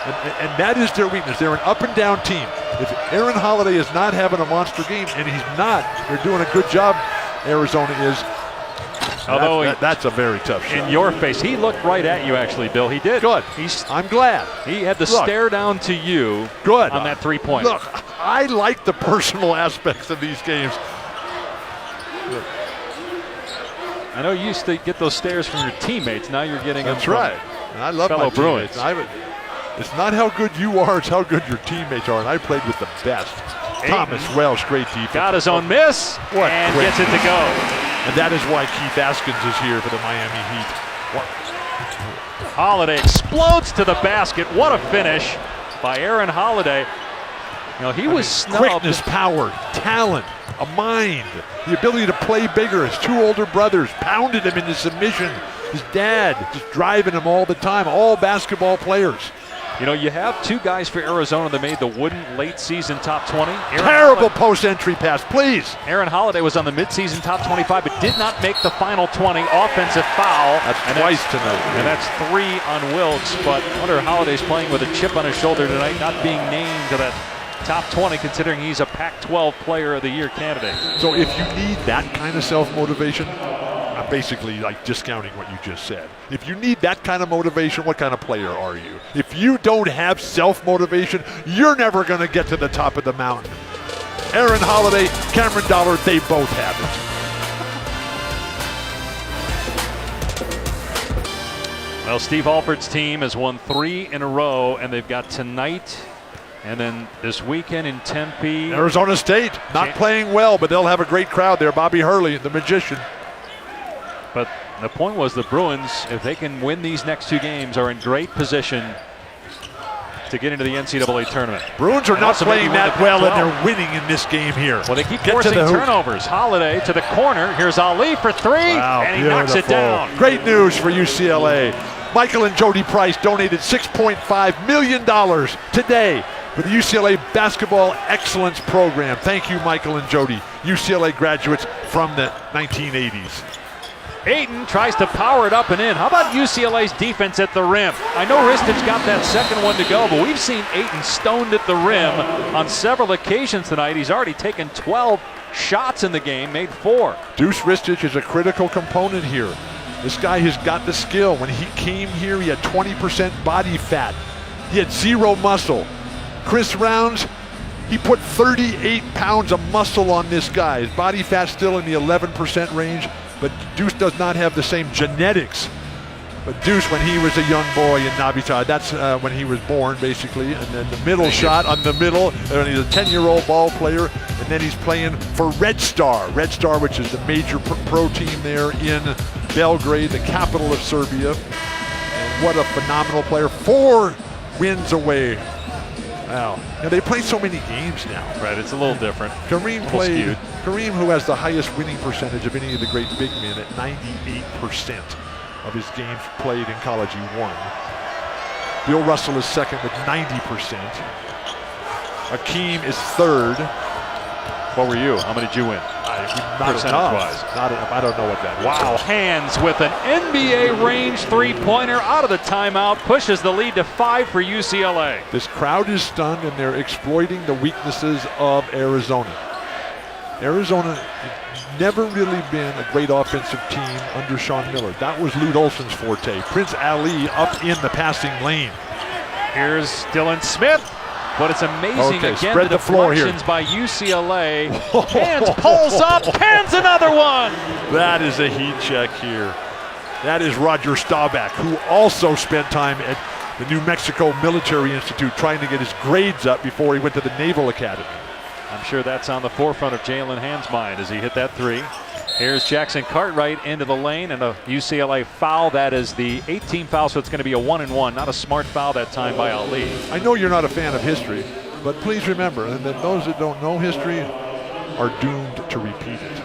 And that is their weakness. They're an up-and-down team. If Aaron Holiday is not having a monster game, and he's not, they're doing a good job, Arizona is. Although that's a very tough shot. In your face. He looked right at you, actually, Bill. He did. Good. I'm glad. He had to stare down to you on that three-point. Look, I like the personal aspects of these games. Look. I know you used to get those stares from your teammates. Now you're getting them from And I love fellow my Bruins. It's not how good you are, it's how good your teammates are, and I played with the best. Thomas Welsh, great defense. Got his own miss and gets it to go. And that is why Keith Askins is here for the Miami Heat. Holiday explodes to the basket. What a finish by Aaron Holiday. You know, he was snubbed. Quickness, power, talent, a mind, the ability to play bigger. His two older brothers pounded him into submission. His dad just driving him all the time. All basketball players. You know, you have two guys for Arizona that made the wooden late season top 20. Terrible post-entry pass, please. Aaron Holiday was on the midseason top 25, but did not make the final 20. Offensive foul. That's twice tonight. And that's 3 on Wilkes, but I wonder Holiday's playing with a chip on his shoulder tonight, not being named to that top 20, considering he's a Pac-12 Player of the Year candidate. So if you need that kind of self-motivation, I'm basically like discounting what you just said. If you need that kind of motivation, what kind of player are you? If you don't have self-motivation, you're never going to get to the top of the mountain. Aaron Holiday, Cameron Dollar, they both have it. Well, Steve Alford's team has won 3 in a row, and they've got tonight and then this weekend in Tempe. Arizona State, not playing well, but they'll have a great crowd there. Bobby Hurley, the magician. But the point was the Bruins, if they can win these next 2 games, are in great position to get into the NCAA tournament. Bruins are not playing that well, and they're winning in this game here. Well, they keep forcing turnovers. Holiday to the corner. Here's Ali for 3, and he knocks it down. Great news for UCLA. Michael and Jody Price donated $6.5 million today for the UCLA Basketball Excellence Program. Thank you, Michael and Jody, UCLA graduates from the 1980s. Ayton tries to power it up and in. How about UCLA's defense at the rim? I know Ristic got that second one to go, but we've seen Ayton stoned at the rim on several occasions tonight. He's already taken 12 shots in the game, made 4. Deuce Ristic is a critical component here. This guy has got the skill. When he came here, he had 20% body fat. He had 0 muscle. Chris Rounds, he put 38 pounds of muscle on this guy. His body fat still in the 11% range, but Deuce does not have the same genetics. But Deuce, when he was a young boy in Navi Tad, that's when he was born, basically. And then the middle shot on the middle, and he's a 10-year-old ball player. And then he's playing for Red Star, which is the major pro team there in Belgrade, the capital of Serbia. And what a phenomenal player. 4 wins away. Wow. Now, they play so many games now. Right, it's a little different. Kareem, who has the highest winning percentage of any of the great big men at 98% of his games played in college, he won. Bill Russell is second with 90%. Akeem is third. What were you? How many did you win? Not enough. I don't know what that is. Wow, Hands with an NBA range 3-pointer out of the timeout, pushes the lead to 5 for UCLA. This crowd is stunned, and they're exploiting the weaknesses of Arizona. Arizona never really been a great offensive team under Sean Miller. That was Lute Olson's forte. Prince Ali up in the passing lane. Here's Dylan Smith. But it's amazing, again, the deflections by UCLA. Hands pulls up, Hands another one. That is a heat check here. That is Roger Staubach, who also spent time at the New Mexico Military Institute trying to get his grades up before he went to the Naval Academy. I'm sure that's on the forefront of Jalen Hand's mind as he hit that 3. Here's Jackson Cartwright into the lane, and a UCLA foul. That is the 18th foul, so it's going to be a 1-and-1. Not a smart foul that time by Ali. I know you're not a fan of history, but please remember that those that don't know history are doomed to repeat it.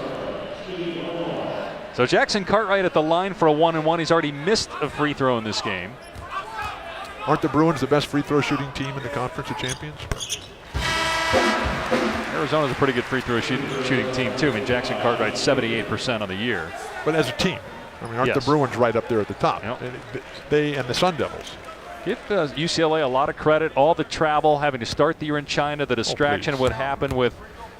So Jackson Cartwright at the line for a 1-and-1. He's already missed a free throw in this game. Aren't the Bruins the best free throw shooting team in the Conference of Champions? Arizona's a pretty good free throw shooting team, too. I mean, Jackson Cartwright's 78% on the year. But as a team, I mean, aren't the Bruins right up there at the top? Yep. They and the Sun Devils. Give UCLA a lot of credit. All the travel, having to start the year in China, the distraction would happen with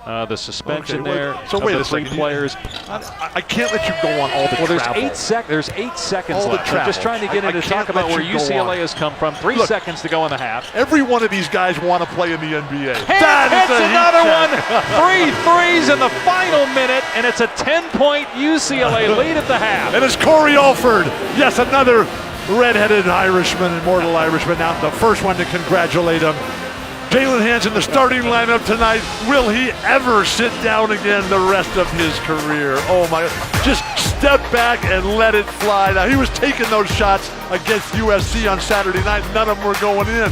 the suspension there. So wait a second. Players. I can't let you go on all the travel. There's 8 seconds left. I'm just trying to get into talk about where UCLA has come from. 3 seconds to go in the half. Every one of these guys want to play in the NBA. That's another one. 3 threes in the final minute, and it's a 10-point UCLA lead at the half. And it's Corey Alford. Yes, another red-headed Irishman, immortal Irishman. Now the first one to congratulate him. Jalen Hands in the starting lineup tonight. Will he ever sit down again the rest of his career? Oh my, just step back and let it fly. Now, he was taking those shots against USC on Saturday night. None of them were going in.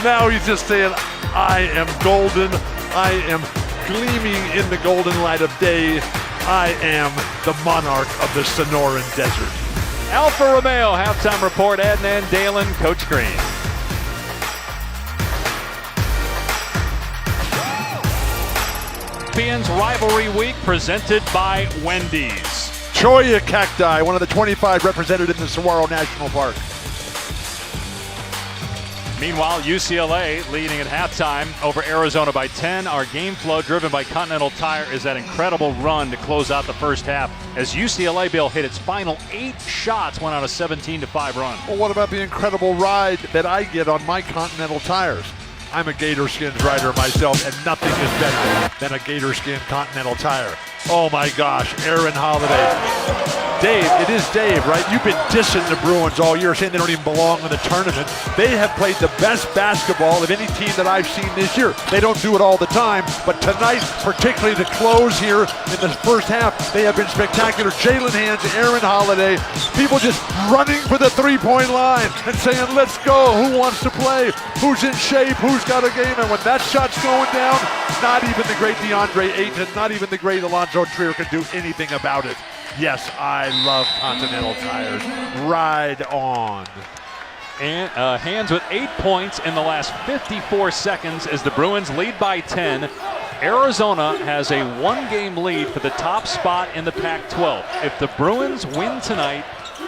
Now he's just saying, I am golden. I am gleaming in the golden light of day. I am the monarch of the Sonoran Desert. Alfa Romeo halftime report. Adnan Dalen, Coach Green. Champions Rivalry Week presented by Wendy's. Cholla cacti, one of the 25 represented in the Saguaro National Park. Meanwhile, UCLA leading at halftime over Arizona by 10. Our game flow, driven by Continental Tire, is that incredible run to close out the first half as UCLA, Bill, hit its final 8 shots, went on a 17-5 run. Well, what about the incredible ride that I get on my Continental Tires? I'm a Gator Skins rider myself, and nothing is better than a Gator Skin Continental Tire. Oh my gosh, Aaron Holiday. Dave, it is Dave, right? You've been dissing the Bruins all year, saying they don't even belong in the tournament. They have played the best basketball of any team that I've seen this year. They don't do it all the time, but tonight, particularly to close here in the first half, they have been spectacular. Jalen Hands, Aaron Holiday, people just running for the three-point line and saying, let's go, who wants to play, who's in shape, who's got a game, and when that shot's going down, not even the great DeAndre Ayton, not even the great Alonzo Trier can do anything about it. Yes, I love Continental Tires. Ride on. And Hands with 8 points in the last 54 seconds as the Bruins lead by 10. Arizona has a 1-game lead for the top spot in the Pac-12. If the Bruins win tonight,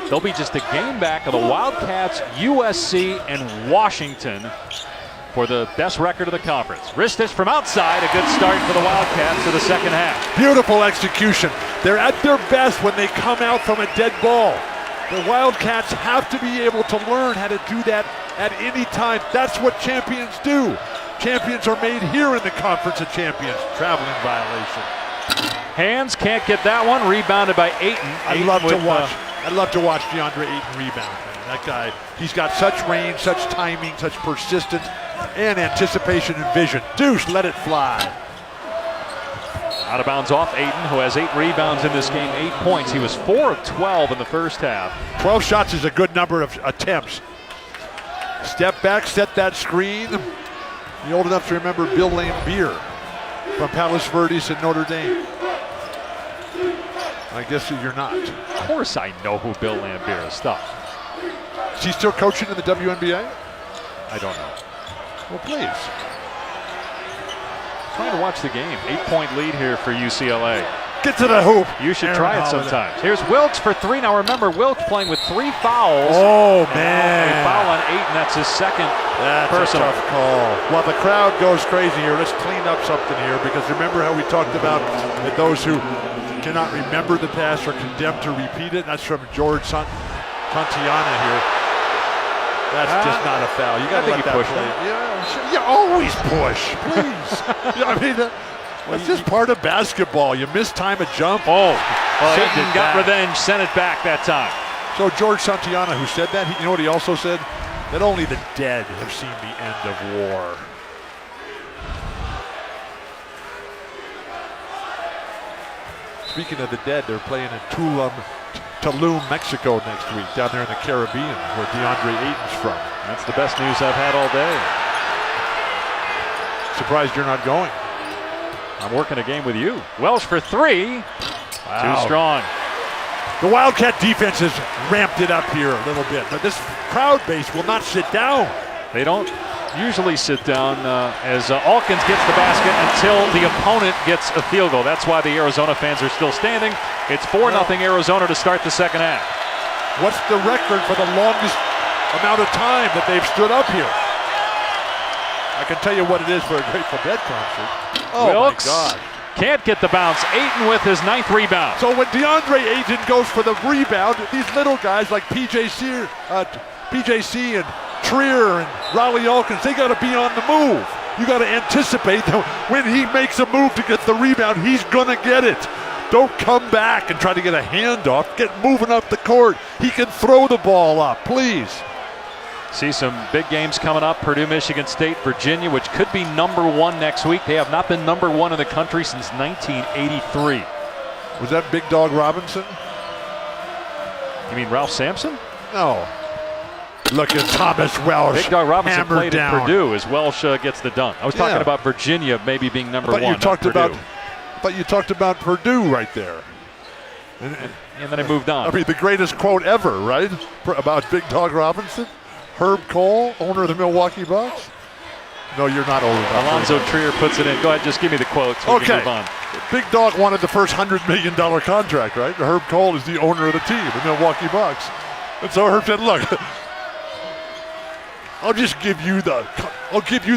they'll be just a game back of the Wildcats, USC, and Washington for the best record of the conference. Wristich from outside, a good start for the Wildcats for the second half. Beautiful execution. They're at their best when they come out from a dead ball. The Wildcats have to be able to learn how to do that at any time. That's what champions do. Champions are made here in the Conference of Champions. Traveling violation. Hands can't get that one. Rebounded by Ayton. I love to watch DeAndre Ayton rebound, man. That guy, he's got such range, such timing, such persistence, and anticipation and vision. Deuce, let it fly. Out of bounds off Ayton, who has 8 rebounds in this game, 8 points. He was 4 of 12 in the first half. 12 shots is a good number of attempts. Step back, set that screen. You're old enough to remember Bill Laimbeer from Palos Verdes and Notre Dame. I guess you're not. Of course I know who Bill Laimbeer is. Stop. Is he still coaching in the WNBA? I don't know. Well, please. Trying to watch the game. 8-point lead here for UCLA. Get to the hoop. You should Aaron try it Holiday. sometimes. Here's Wilkes for 3. Now remember, Wilkes playing with 3 fouls. Oh, and man. A foul on Ayton. That's his second personal. A tough call. While the crowd goes crazy here, let's clean up something here, because remember how we talked about that those who cannot remember the past are condemned to repeat it? That's from George Santayana here. That's just not a foul. You got to let that play. Yeah, you always push, please. I mean, that's just part of basketball. You mistime a jump. Oh, well, Ayton got revenge, sent it back that time. So George Santayana, who said that, you know what he also said? That only the dead have seen the end of war. Speaking of the dead, they're playing in Tulum, Mexico next week, down there in the Caribbean, where DeAndre Ayton's from. That's the best news I've had all day. Surprised you're not going. I'm working a game with you. Welsh for 3. Wow. Too strong. The Wildcat defense has ramped it up here a little bit, but this crowd base will not sit down. They don't usually sit down as Alkins gets the basket until the opponent gets a field goal. That's why the Arizona fans are still standing. It's 4-0 Arizona to start the second half. What's the record for the longest amount of time that they've stood up here? I can tell you what it is for a Grateful Dead concert. Oh, Wilkes my God. Can't get the bounce. Ayton with his 9th rebound. So when DeAndre Ayton goes for the rebound, these little guys like PJC and Trier and Riley Alkins, they got to be on the move. You got to anticipate that when he makes a move to get the rebound, he's going to get it. Don't come back and try to get a handoff. Get moving up the court. He can throw the ball up, please. See some big games coming up. Purdue, Michigan State, Virginia, which could be #1 next week. They have not been #1 in the country since 1983. Was that Big Dog Robinson? You mean Ralph Sampson? No. Look at Thomas Welsh. Big Dog Robinson played down. at Purdue as Welsh gets the dunk. I was talking about Virginia maybe being #1. But you talked about Purdue right there. And then I moved on. I mean, the greatest quote ever, right? About Big Dog Robinson? Herb Cole, owner of the Milwaukee Bucks? No, you're not older. Alonzo Trier puts it in. Go ahead, just give me the quotes. We can move on. Big Dog wanted the first $100 million contract, right? Herb Cole is the owner of the team, the Milwaukee Bucks. And so Herb said, look, I'll give you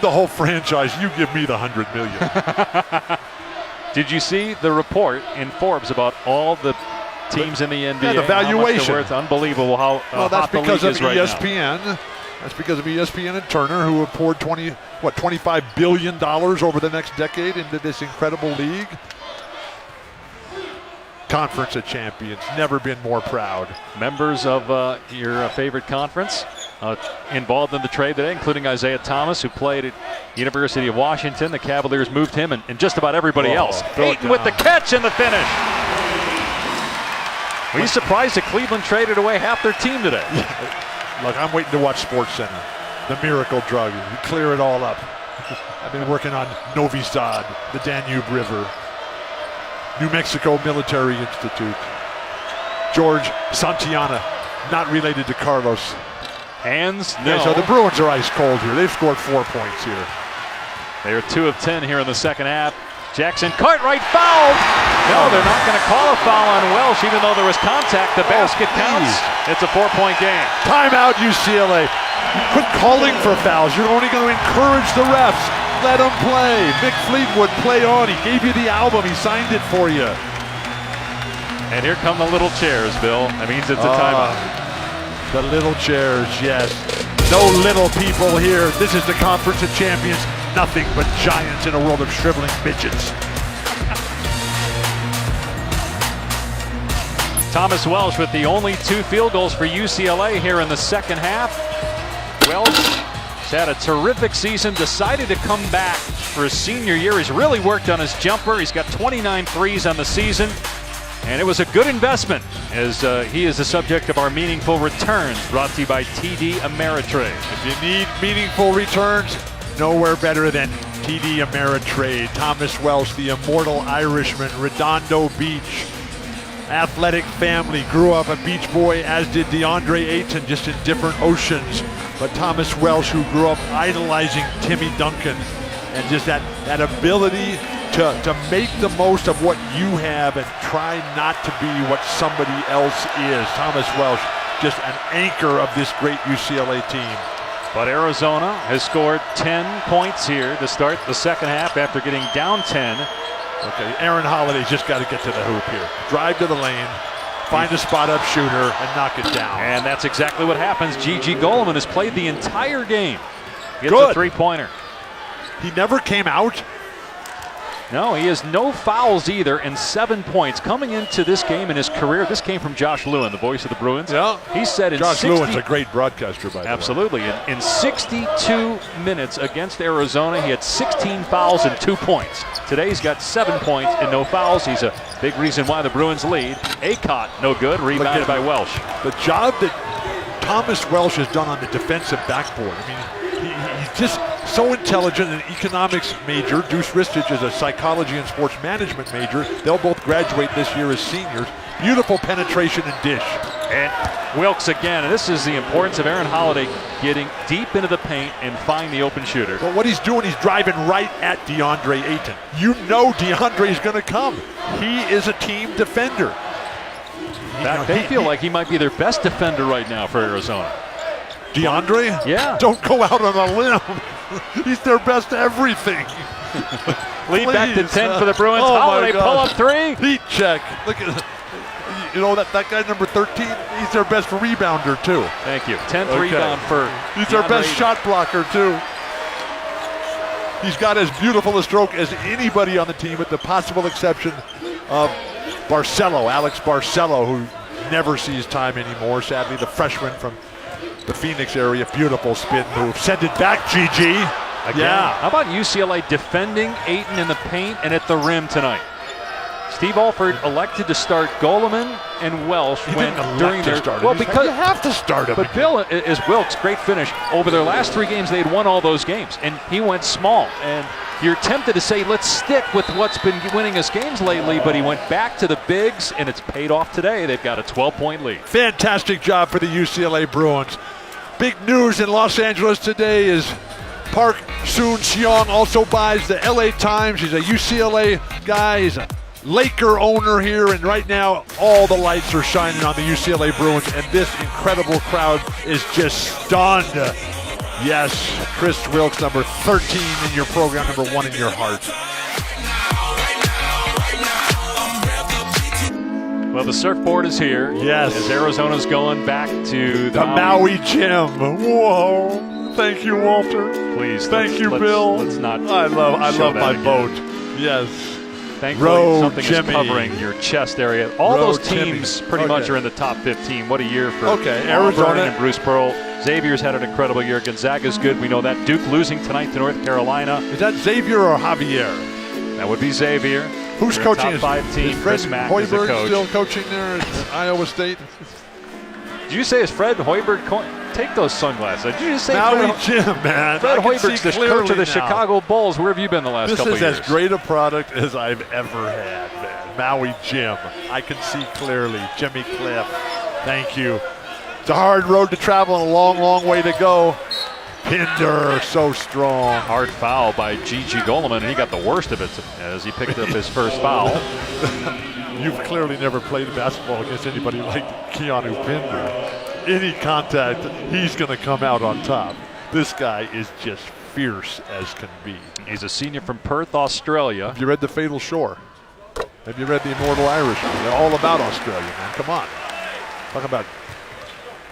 the whole franchise. You give me the $100 million. Did you see the report in Forbes about all the teams in the NBA? Yeah, the valuation. It's unbelievable how that's hot the because league of is right ESPN. now. That's because of ESPN and Turner, who have poured $25 billion over the next decade into this incredible league. Conference of Champions, never been more proud. Members of your favorite conference involved in the trade today, including Isaiah Thomas, who played at University of Washington. The Cavaliers moved him and just about everybody else. Ayton with the catch and the finish. Were you surprised that Cleveland traded away half their team today? Look, I'm waiting to watch SportsCenter. The miracle drug. You clear it all up. I've been working on Novi Sad, the Danube River, New Mexico Military Institute, George Santayana, not related to Carlos. Hands? No. Yeah, so the Bruins are ice cold here. They've scored 4 points here. They are 2 of 10 here in the second half. Jackson Cartwright fouled. No, they're not going to call a foul on Welsh, even though there was contact. The basket counts. It's a 4-point game. Timeout, UCLA. Quit calling for fouls. You're only going to encourage the refs. Let them play. Mick Fleetwood, play on. He gave you the album. He signed it for you. And here come the little chairs, Bill. That means it's a timeout. The little chairs, yes. No little people here. This is the Conference of Champions. Nothing but giants in a world of shriveling midgets. Thomas Welsh with the only 2 field goals for UCLA here in the second half. Welsh has had a terrific season, decided to come back for his senior year. He's really worked on his jumper. He's got 29 threes on the season. And it was a good investment, as he is the subject of our meaningful returns, brought to you by TD Ameritrade. If you need meaningful returns, nowhere better than TD Ameritrade. Thomas Welsh, the immortal Irishman, Redondo Beach, athletic family, grew up a beach boy, as did DeAndre Ayton, just in different oceans. But Thomas Welsh, who grew up idolizing Timmy Duncan, and just that ability to make the most of what you have and try not to be what somebody else is. Thomas Welsh, just an anchor of this great UCLA team. But Arizona has scored 10 points here to start the second half after getting down 10. Okay, Aaron Holiday's just got to get to the hoop here. Drive to the lane, find a spot-up shooter, and knock it down. And that's exactly what happens. Gigi Goleman has played the entire game. Gets Good. a three-pointer. He never came out. No, he has no fouls either, and 7 points. Coming into this game in his career, this came from Josh Lewin, the voice of the Bruins. Yeah. He said in Josh Lewin's a great broadcaster, by the way. Absolutely. In 62 minutes against Arizona, he had 16 fouls and 2 points. Today he's got 7 points and no fouls. He's a big reason why the Bruins lead. Acott, no good, rebounded by Welsh. The job that Thomas Welsh has done on the defensive backboard. I mean, he's just so intelligent, an economics major. Deuce Ristich is a psychology and sports management major. They'll both graduate this year as seniors. Beautiful penetration and dish. And Wilkes again, and this is the importance of Aaron Holiday getting deep into the paint and find the open shooter. But what he's doing, he's driving right at DeAndre Ayton. You know DeAndre is going to come. He is a team defender. They feel like he might be their best defender right now for Arizona. DeAndre? Yeah. Don't go out on a limb. He's their best everything. Lead back to 10 for the Bruins. Oh Holiday pull up three. Heat check. Look at that guy number 13. He's their best rebounder too. Thank you. 10th rebound for. He's their best shot blocker too. He's got as beautiful a stroke as anybody on the team, with the possible exception of Alex Barcelo, who never sees time anymore. Sadly, the freshman from the Phoenix area. Beautiful spin move. Send it back, GG. Again. Yeah. How about UCLA defending Ayton in the paint and at the rim tonight? Steve Alford elected to start Goleman and Welsh during their because you have to start him. But Bill is Wilkes, great finish. Over their last 3 games, they had won all those games, and he went small. And you're tempted to say, let's stick with what's been winning us games lately, but he went back to the bigs, and it's paid off today. They've got a 12-point lead. Fantastic job for the UCLA Bruins. Big news in Los Angeles today is Park Soon-Seong also buys the LA Times. He's a UCLA guy. He's a Laker owner here, and right now all the lights are shining on the UCLA Bruins, and this incredible crowd is just stunned. Yes, Chris Wilkes, number 13 in your program, number 1 in your heart. Well, the surfboard is here. Yes. As Arizona's going back to the Maui Gym. Whoa. Thank you, Walter. Please. Thank you, Bill. Let's not. I love my again. boat. Yes. Thankfully, something is covering your chest area. All those teams pretty Okay. much are in the top 15. What a year for Arizona and Bruce Pearl. Xavier's had an incredible year. Gonzaga's good. We know that. Duke losing tonight to North Carolina. Is that Xavier or Javier? That would be Xavier. Who's They're coaching? Top 5 team. Is Fred Chris Mack is the Hoiberg coach. still coaching there at Iowa State? Did you say it's Fred Hoiberg? Take those sunglasses. Did you just say Maui Jim, man? Fred Hoiberg's the coach of the Chicago Bulls. Where have you been the last couple of years? This is as great a product as I've ever had, man. Maui Jim. I can see clearly. Jimmy Cliff. Thank you. It's a hard road to travel and a long, long way to go. Pinder, so strong. Hard foul by Gigi Goleman, and he got the worst of it as he picked up his first foul. You've clearly never played basketball against anybody like Keanu Pinder. Any contact, he's going to come out on top. This guy is just fierce as can be. He's a senior from Perth, Australia. Have you read The Fatal Shore? Have you read The Immortal Irishman? They're all about Australia, man. Come on. Talk about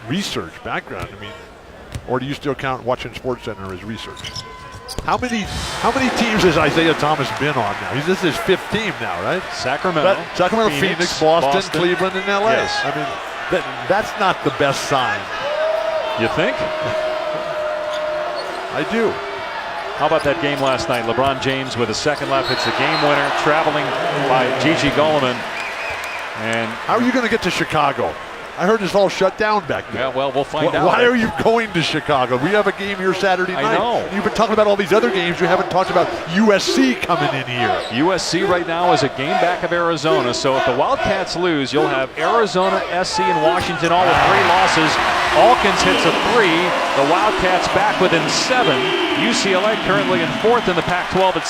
research, background. I mean, or do you still count watching SportsCenter as research? How many teams has Isaiah Thomas been on now? This is his 5th team now, right? Sacramento, Phoenix, Boston, Cleveland, and LA. Yes. I mean, that's not the best sign. You think? I do. How about that game last night? LeBron James with a second left hits the game winner, traveling by Gigi Goleman. And how are you going to get to Chicago? I heard it's all shut down back there. Yeah, well, we'll find out. Why are you going to Chicago? We have a game here Saturday night. I know. You've been talking about all these other games. You haven't talked about USC coming in here. USC right now is a game back of Arizona. So if the Wildcats lose, you'll have Arizona, SC, and Washington all with 3 losses. Alkins hits a 3. The Wildcats back within 7. UCLA currently in 4th in the Pac-12 at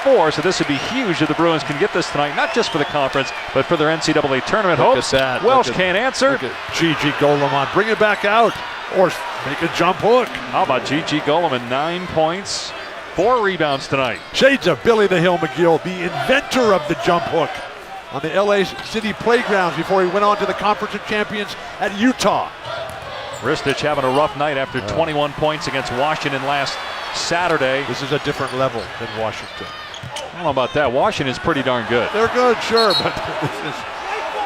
7-4. So this would be huge if the Bruins can get this tonight, not just for the conference, but for their NCAA tournament hopes. Welsh can't answer. Gigi Goleman, bring it back out or make a jump hook. How about Gigi Goleman? 9 points, 4 rebounds tonight. Shades of Billy the Hill McGill, the inventor of the jump hook on the LA City playgrounds before he went on to the Conference of Champions at Utah. Ristich having a rough night after 21 points against Washington last Saturday. This is a different level than Washington. I don't know about that. Washington's pretty darn good. They're good, sure, but this is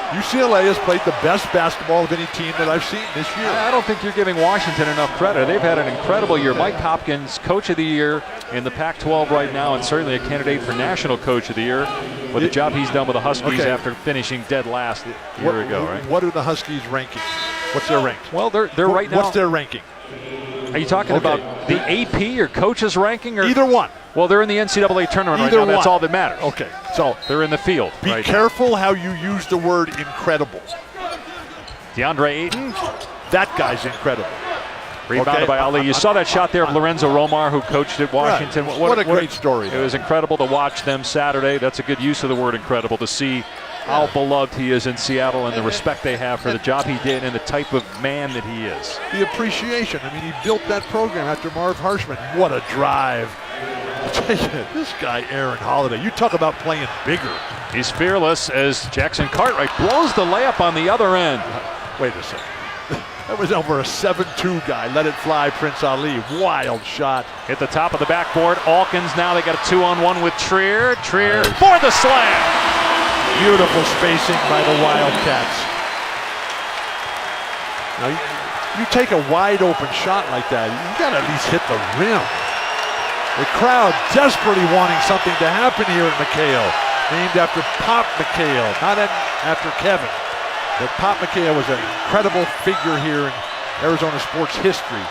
UCLA has played the best basketball of any team that I've seen this year. I don't think you're giving Washington enough credit. They've had an incredible year. Mike Hopkins, Coach of the Year in the Pac-12 right now, and certainly a candidate for National Coach of the Year with the job he's done with the Huskies after finishing dead last a year ago, right? What are the Huskies ranking? What's their rank? Well, they're right now. What's their ranking? Are you talking about the AP or coaches ranking? Or either one. Well, they're in the NCAA tournament right now. That's all that matters. Okay, so they're in the field. Be careful how you use the word incredible. DeAndre Ayton. That guy's incredible. Rebounded by Ali. You saw that shot there of Lorenzo Romar, who coached at Washington. Right. What a great story. It was incredible to watch them Saturday. That's a good use of the word incredible, to see how beloved he is in Seattle and the respect they have for the job he did and the type of man that he is. The appreciation. I mean, he built that program after Marv Harshman. What a drive. I tell you, this guy, Aaron Holiday, you talk about playing bigger. He's fearless as Jackson Cartwright blows the layup on the other end. Wait a second. That was over a 7-2 guy. Let it fly, Prince Ali. Wild shot. Hit the top of the backboard. Alkins now, they got a 2-on-1 with Trier. Trier for the slam. Beautiful spacing by the Wildcats. Now, You take a wide open shot like that, you gotta at least hit the rim. The crowd desperately wanting something to happen here at McHale. Named after Pop McHale, not after Kevin. But Pop McHale was an incredible figure here in Arizona sports history.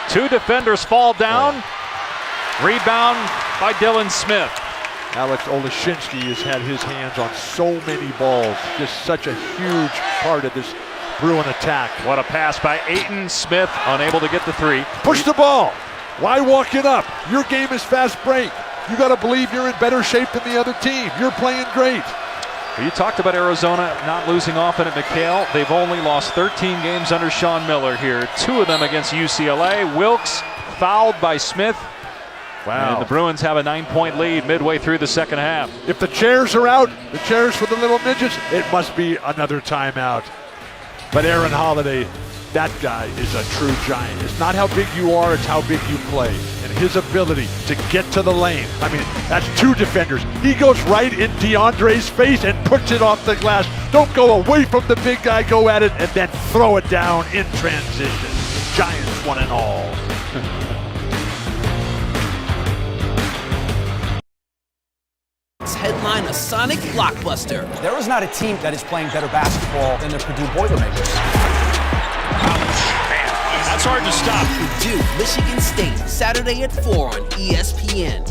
2 defenders fall down. Rebound by Dylan Smith. Alex Olashinsky has had his hands on so many balls. Just such a huge part of this Bruin attack. What a pass by Ayton Smith, unable to get the 3. Push the ball. Why walk it up? Your game is fast break. You got to believe you're in better shape than the other team. You're playing great. You talked about Arizona not losing often at McHale. They've only lost 13 games under Sean Miller here. 2 of them against UCLA. Wilkes fouled by Smith. Wow. And the Bruins have a 9-point lead midway through the second half. If the chairs are out, the chairs for the little midgets, it must be another timeout. But Aaron Holiday, that guy is a true giant. It's not how big you are, it's how big you play. And his ability to get to the lane. I mean, that's 2 defenders. He goes right in DeAndre's face and puts it off the glass. Don't go away from the big guy, go at it, and then throw it down in transition. Giants one and all. Headline a Sonic blockbuster. There is not a team that is playing better basketball than the Purdue Boilermakers. That's hard to stop. Purdue, Michigan State, Saturday at 4 on ESPN.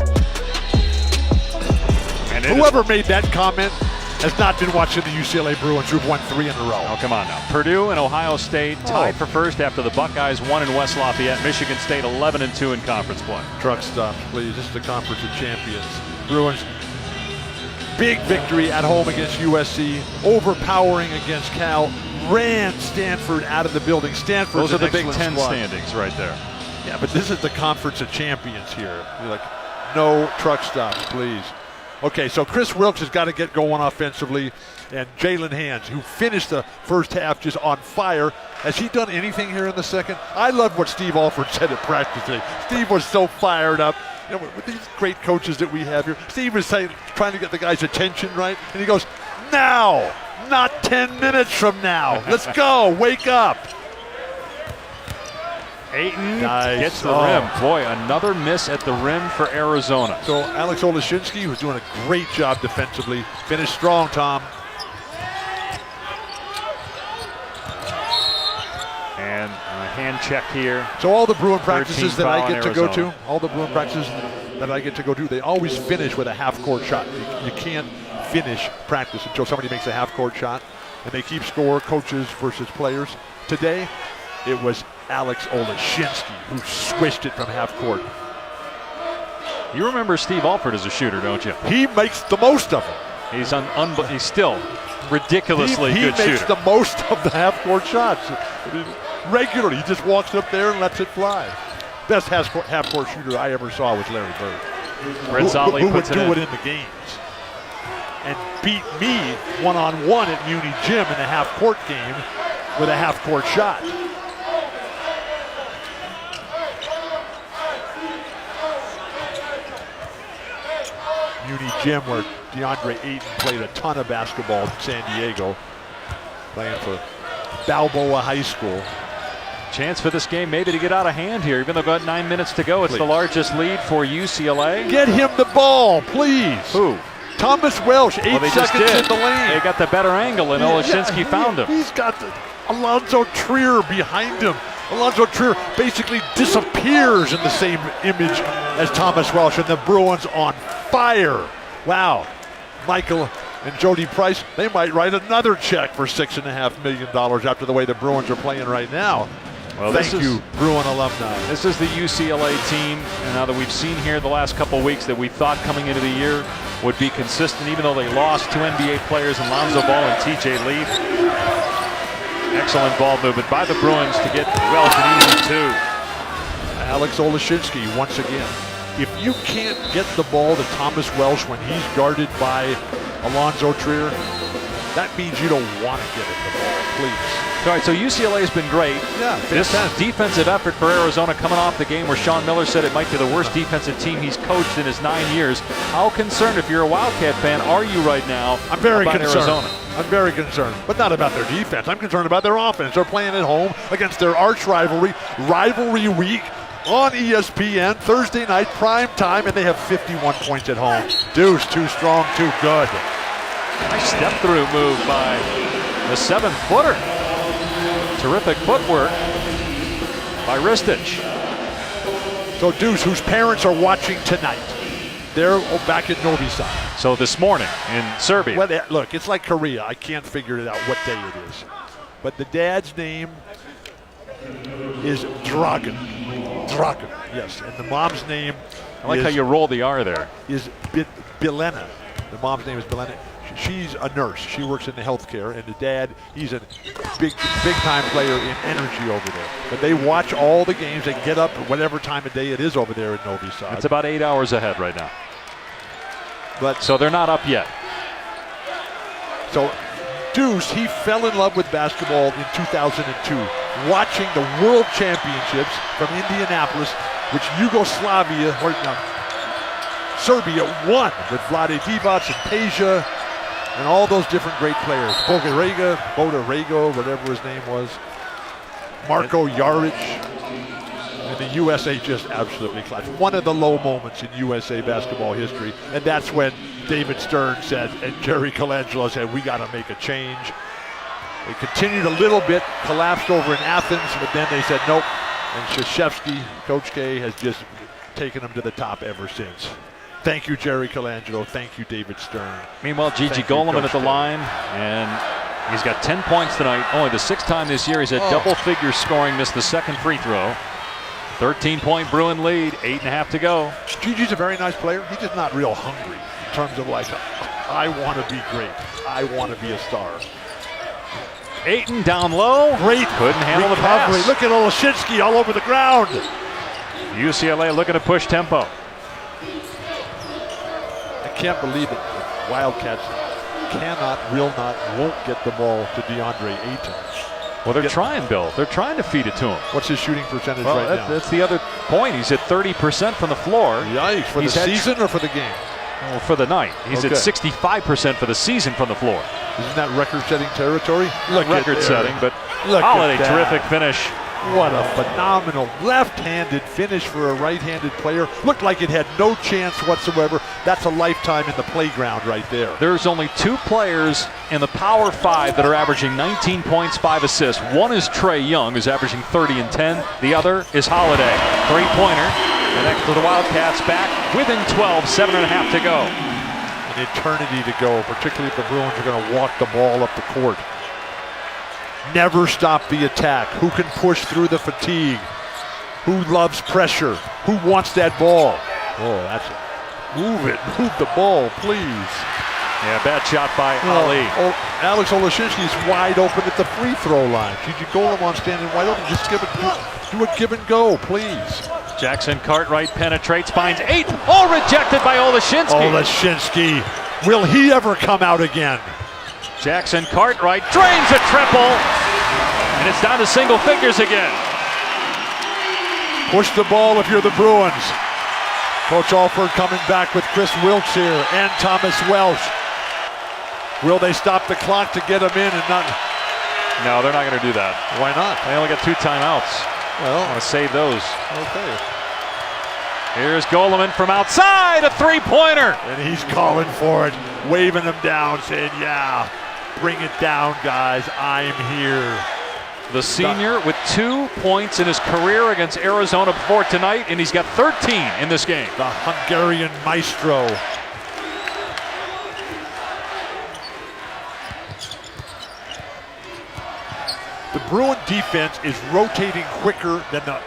And whoever made that comment has not been watching the UCLA Bruins, who've won 3 in a row. Oh, come on now. Purdue and Ohio State tied for first after the Buckeyes won in West Lafayette. Michigan State 11-2 in conference play. Truck stops, please. This is the Conference of Champions. Bruins, big victory at home against USC, overpowering against Cal, ran Stanford out of the building. Stanford's Those are the Big excellent Ten squad. standings right there. Yeah, but this is the Conference of Champions here. You're like, no truck stops, please. Okay, so Chris Wilkes has got to get going offensively, and Jalen Hands, who finished the first half just on fire. Has he done anything here in the second? I love what Steve Alford said at practice today. Steve was so fired up. You know, with these great coaches that we have here, Steve was saying, trying to get the guy's attention, right? And he goes, now, not 10 minutes from now. Let's go, wake up. Ayton gets the rim. Boy, another miss at the rim for Arizona. So Alex Olashinsky, who's doing a great job defensively, finished strong, Tom. And a hand check here. So all the Bruin practices that I get to go Arizona. to, all the Bruin practices that I get to go to, they always finish with a half-court shot. You can't finish practice until somebody makes a half-court shot, and they keep score, coaches versus players. Today, it was Alex Olashinsky who swished it from half-court. You remember Steve Alford as a shooter, don't you? He makes the most of it. He's he's still ridiculously good shooter. He makes the most of the half-court shots. I mean, regularly, he just walks up there and lets it fly. Best half-court shooter I ever saw was Larry Bird. Who would do it in the games and beat me one-on-one at Muni Gym in a half-court game with a half-court shot. Muni Gym, where DeAndre Ayton played a ton of basketball in San Diego, playing for Balboa High School. Chance for this game maybe to get out of hand here, even though we've got 9 minutes to go. It's the largest lead for UCLA. Get him the ball, please. Who? Thomas Welsh, 8 they seconds just did. in the lane. They got the better angle, and Olashinsky found him. He's got Alonzo Trier behind him. Alonzo Trier basically disappears in the same image as Thomas Welsh, and the Bruins on fire. Wow. Michael and Jody Price, they might write another check for $6.5 million after the way the Bruins are playing right now. Well, thank you, Bruin alumni. This is the UCLA team, and now that we've seen here the last couple of weeks that we thought coming into the year would be consistent, even though they lost 2 NBA players in Lonzo Ball and TJ Leaf. Excellent ball movement by the Bruins to get Welsh an easy 2. Alex Olashinsky once again. If you can't get the ball to Thomas Welsh when he's guarded by Alonzo Trier, that means you don't want to get it the ball, please. All right, so UCLA has been great. Yeah, this defensive effort for Arizona coming off the game where Sean Miller said it might be the worst defensive team he's coached in his 9 years. How concerned, if you're a Wildcat fan, are you right now I'm very about concerned. Arizona? I'm very concerned, but not about their defense. I'm concerned about their offense. They're playing at home against their arch rivalry week on ESPN, Thursday night, prime time, and they have 51 points at home. Deuce, too strong, too good. Nice step-through move by the 7-footer. Terrific footwork by Ristich. So Deuce, whose parents are watching tonight, they're back in Novi Sad. So this morning in Serbia. Well, look, it's like Korea. I can't figure it out what day it is. But the dad's name is Dragan. Dragan, yes. And the mom's name I like how you roll the R there. Is Bilena. The mom's name is Bilena. She's a nurse. She works in the healthcare, and the dad, he's a big-time player in energy over there. But they watch all the games. They get up at whatever time of day it is over there in Novi Sad. It's about 8 hours ahead right now. So they're not up yet. So Deuce, he fell in love with basketball in 2002, watching the World Championships from Indianapolis, which Serbia won with Vlade Divac and Peja and all those different great players. Bodarego, whatever his name was. Marko Jaric. And the USA just absolutely collapsed. One of the low moments in USA basketball history. And that's when David Stern said, and Jerry Colangelo said, we got to make a change. They continued a little bit, collapsed over in Athens, but then they said nope. And Krzyzewski, Coach K, has just taken them to the top ever since. Thank you, Jerry Colangelo. Thank you, David Stern. Meanwhile, Gigi Goleman at the line, and he's got 10 points tonight. Only the 6th time this year he's had double figures scoring, missed the second free throw. 13-point Bruin lead, 8.5 to go. Gigi's a very nice player. He's just not real hungry in terms of like, I want to be great. I want to be a star. Ayton down low. Great. Couldn't handle the pass. Look at Olashinsky all over the ground. UCLA looking to push tempo. I can't believe it. Wildcats won't get the ball to DeAndre Ayton. Well, they're trying, Bill. They're trying to feed it to him. What's his shooting percentage right now? That's the other point. He's at 30% from the floor. Yikes. For the season or for the game? Well, for the night. He's at 65% for the season from the floor. Isn't that record-setting territory? Record-setting, but Holiday, terrific finish. What a phenomenal left-handed finish for a right-handed player. Looked like it had no chance whatsoever. That's a lifetime in the playground right there. There's only 2 players in the Power 5 that are averaging 19 points, 5 assists. One is Trey Young, who's averaging 30 and 10. The other is Holiday. 3-pointer. Connects to the Wildcats back within 12, 7.5 to go. An eternity to go, particularly if the Bruins are going to walk the ball up the court. Never stop the attack. Who can push through the fatigue? Who loves pressure? Who wants that ball? Oh, that's it. Move it. Move the ball, please. Yeah, bad shot by Ali. Alex Olashinsky is wide open at the free throw line. Gigi Goleman standing wide open. Just do a give and go, please. Jackson Cartwright penetrates, finds Ayton. All rejected by Olashinsky. Olashinsky. Will he ever come out again? Jackson Cartwright drains a triple, and it's down to single figures again. Push the ball if you're the Bruins. Coach Alford coming back with Chris Wilkes here and Thomas Welsh. Will they stop the clock to get him in and not? No, they're not going to do that. Why not? They only got 2 timeouts. Well, I want to save those. Okay. Here's Goleman from outside, a 3-pointer. And he's calling for it, waving him down, saying, yeah, bring it down, guys. I'm here. The senior with 2 points in his career against Arizona before tonight, and he's got 13 in this game. The Hungarian maestro. The Bruin defense is rotating quicker than the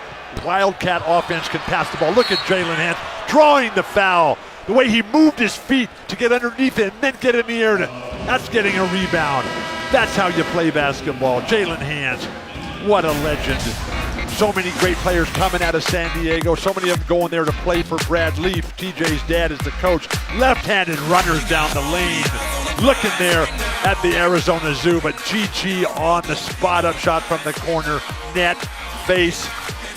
Wildcat offense can pass the ball. Look at Jalen Hands drawing the foul. The way he moved his feet to get underneath it and then get in the air. That's getting a rebound. That's how you play basketball. Jalen Hands, what a legend. So many great players coming out of San Diego. So many of them going there to play for Brad Leaf. TJ's dad is the coach. Left-handed runners down the lane. Looking there at the Arizona Zoo, but Gigi on the spot-up shot from the corner. Net, face,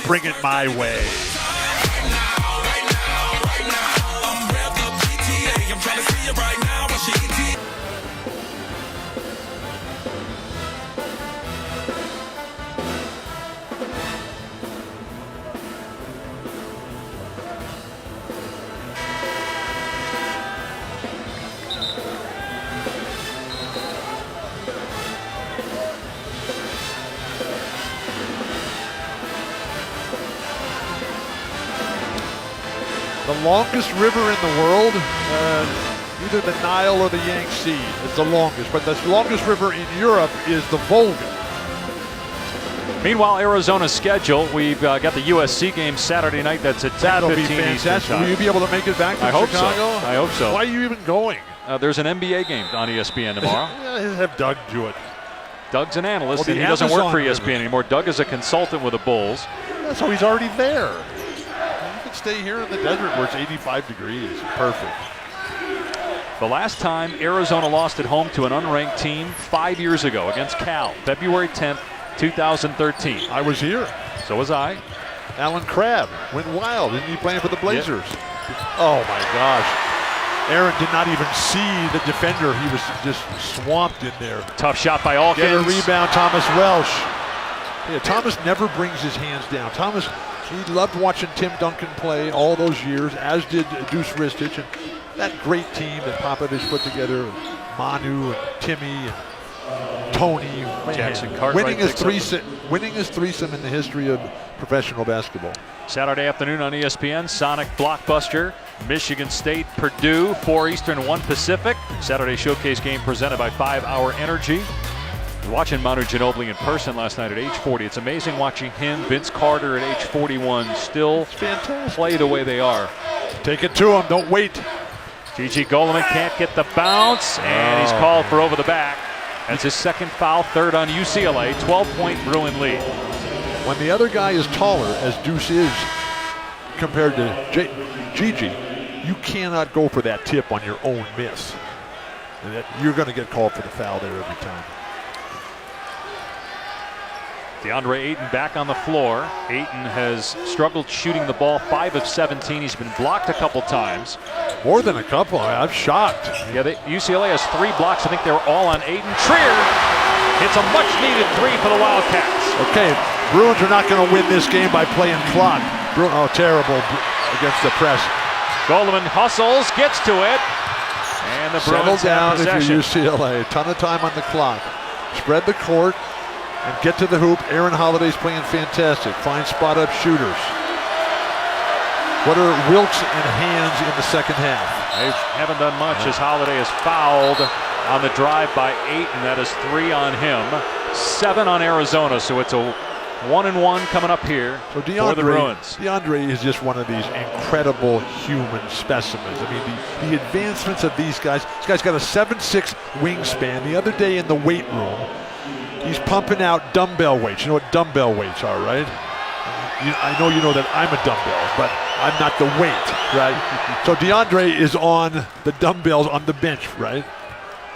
bring it my way. The longest river in the world, either the Nile or the Yangtze is the longest, but the longest river in Europe is the Volga. Meanwhile, Arizona's schedule, we've got the USC game Saturday night. That's at 10:15 That'll be Eastern fantastic. time. Will you be able to make it back to I hope Chicago? so. I hope so. Why are you even going? There's an NBA game on ESPN tomorrow. Have Doug do it. Doug's an analyst, Well, and he doesn't work for Amazon ESPN anymore. Doug is a consultant with the Bulls. So he's already there. You can stay here in the desert where it's 85 degrees. Perfect. The last time Arizona lost at home to an unranked team 5 years ago against Cal, February 10th, 2013. I was here. So was I. Alan Crabb went wild. Isn't he playing for the Blazers? Yep. Oh, my gosh. Aaron did not even see the defender. He was just swamped in there. Tough shot by Alkins. Get a rebound, Thomas Welsh. Yeah, Thomas never brings his hands down. Thomas, he loved watching Tim Duncan play all those years, as did Deuce Ristich. And that great team that Popovich put together, with Manu and Timmy and Tony. Jackson Cartwright. Winning is threesome in the history of professional basketball. Saturday afternoon on ESPN, Sonic Blockbuster, Michigan State, Purdue, 4 Eastern, 1 Pacific. Saturday showcase game presented by 5 Hour Energy. Watching Manu Ginobili in person last night at age 40. It's amazing watching him, Vince Carter at age 41, still play the way they are. Take it to him, don't wait. Gigi Goleman can't get the bounce, and he's called for over the back. That's his second foul, third on UCLA, 12-point Bruin lead. When the other guy is taller, as Deuce is compared to Gigi, you cannot go for that tip on your own miss. You're going to get called for the foul there every time. DeAndre Ayton back on the floor. Ayton has struggled shooting the ball, 5 of 17. He's been blocked a couple times. More than a couple. I'm shocked. Yeah, UCLA has 3 blocks. I think they were all on Ayton. Trier hits a much-needed 3 for the Wildcats. Okay, Bruins are not going to win this game by playing clock. Terrible against the press. Goleman hustles, gets to it, and the Bruins settle down have if you're possession. UCLA. A ton of time on the clock. Spread the court and get to the hoop. Aaron Holiday's playing fantastic. Find spot-up shooters. What are Wilkes and Hands in the second half? They haven't done much as Holiday is fouled on the drive by Ayton. That is 3 on him, 7 on Arizona. So it's a 1-1 coming up here for the Bruins. DeAndre is just one of these incredible human specimens. I mean, the advancements of these guys. This guy's got a 7'6" wingspan. The other day in the weight room, he's pumping out dumbbell weights. You know what dumbbell weights are, right? I know you know that I'm a dumbbell, but I'm not the weight, right? So DeAndre is on the dumbbells on the bench, right?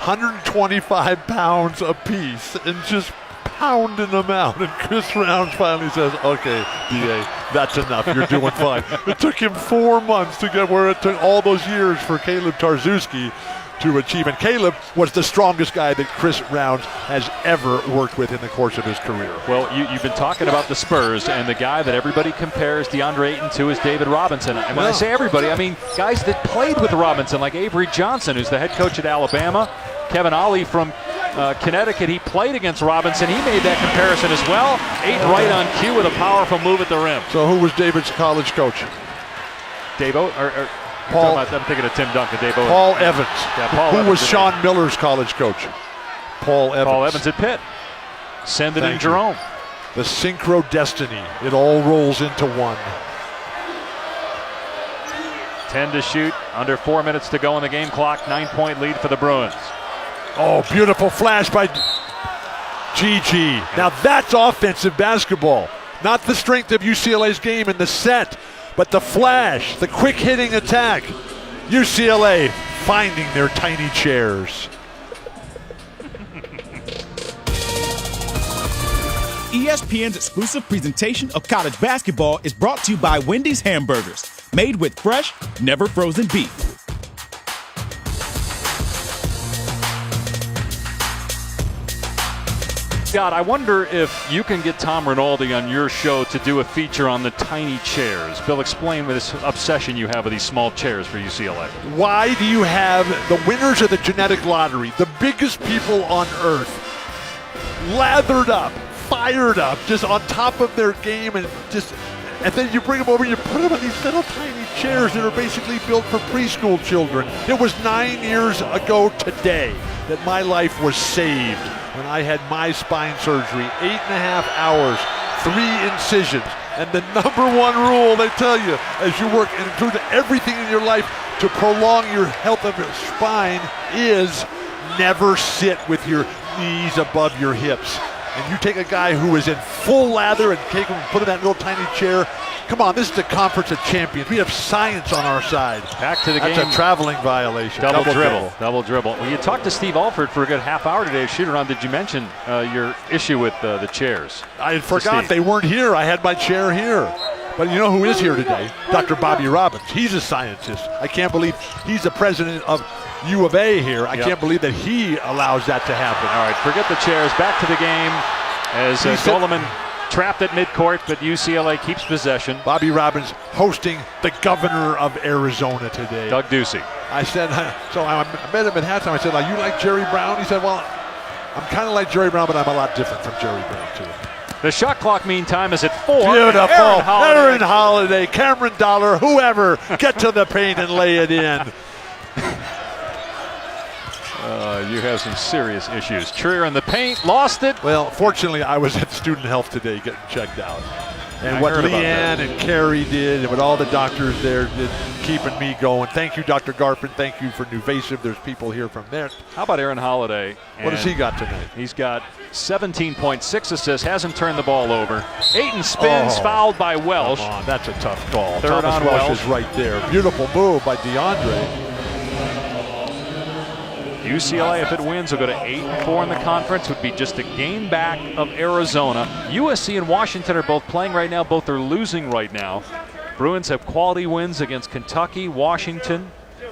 125 pounds a piece and just pounding them out. And Chris Rounds finally says, okay, DA, that's enough. You're doing fine. It took him 4 months to get where it took all those years for Caleb Tarczewski to achieve. And Caleb was the strongest guy that Chris Rounds has ever worked with in the course of his career. Well, you've been talking about the Spurs, and the guy that everybody compares DeAndre Ayton to is David Robinson. And when I say everybody, I mean guys that played with Robinson, like Avery Johnson, who's the head coach at Alabama. Kevin Ollie from Connecticut, he played against Robinson. He made that comparison as well. Ayton right on cue with a powerful move at the rim. So who was David's college coach? Dave O. Paul, I'm thinking of Tim Duncan. Dave Owen. Paul Evans. Yeah, Paul Who Evans was Sean Miller's college coach? Paul Evans. Paul Evans at Pitt. Send it in Jerome. The synchro destiny. It all rolls into one. 10 to shoot. Under 4 minutes to go in the game clock. 9-point lead for the Bruins. Oh, beautiful flash by Gigi. Now that's offensive basketball. Not the strength of UCLA's game in the set, but the flash, the quick hitting attack. UCLA finding their tiny chairs. ESPN's exclusive presentation of college basketball is brought to you by Wendy's Hamburgers, made with fresh, never frozen beef. Scott, I wonder if you can get Tom Rinaldi on your show to do a feature on the tiny chairs. Bill, explain this obsession you have with these small chairs for UCLA. Why do you have the winners of the genetic lottery, the biggest people on earth, lathered up, fired up, just on top of their game, and just And then you bring them over, you put them in these little tiny chairs that are basically built for preschool children. It was 9 years ago today that my life was saved when I had my spine surgery. 8.5 hours, 3 incisions. And the number one rule they tell you as you work and include everything in your life to prolong your health of your spine is never sit with your knees above your hips. And you take a guy who is in full lather and take him and put him in that little tiny chair. Come on, this is the Conference of Champions. We have science on our side. Back to the game. That's a traveling violation. Double dribble. Well, you talked to Steve Alford for a good half hour today. Shoot-around, did you mention your issue with the chairs? I forgot they weren't here. I had my chair here. But you know who is here today? Dr. Bobby Robbins. He's a scientist. I can't believe he's the president of U of A here. I can't believe that he allows that to happen. All right, forget the chairs. Back to the game as Goleman trapped at midcourt, but UCLA keeps possession. Bobby Robbins hosting the governor of Arizona today. Doug Ducey. I said, so I met him at halftime. I said, are you like Jerry Brown? He said, well, I'm kind of like Jerry Brown, but I'm a lot different from Jerry Brown, too. The shot clock, meantime, is at 4. Beautiful. Aaron Holiday, Cameron Dollar, whoever, get to the paint and lay it in. You have some serious issues. Trier in the paint, lost it. Well, fortunately, I was at student health today getting checked out. And what Leanne and Carrie did and what all the doctors there did keeping me going. Thank you, Dr. Garfin. Thank you for Nuvasiv. There's people here from there. How about Aaron Holiday? What has he got tonight? He's got 17.6 assists, hasn't turned the ball over. Ayton spins, fouled by Welsh. Come on, that's a tough call. Third Thomas on Welsh Welsh is right there. Beautiful move by DeAndre. UCLA, if it wins, will go to 8-4 in the conference. Would be just a game back of Arizona. USC and Washington are both playing right now. Both are losing right now. Bruins have quality wins against Kentucky, Washington.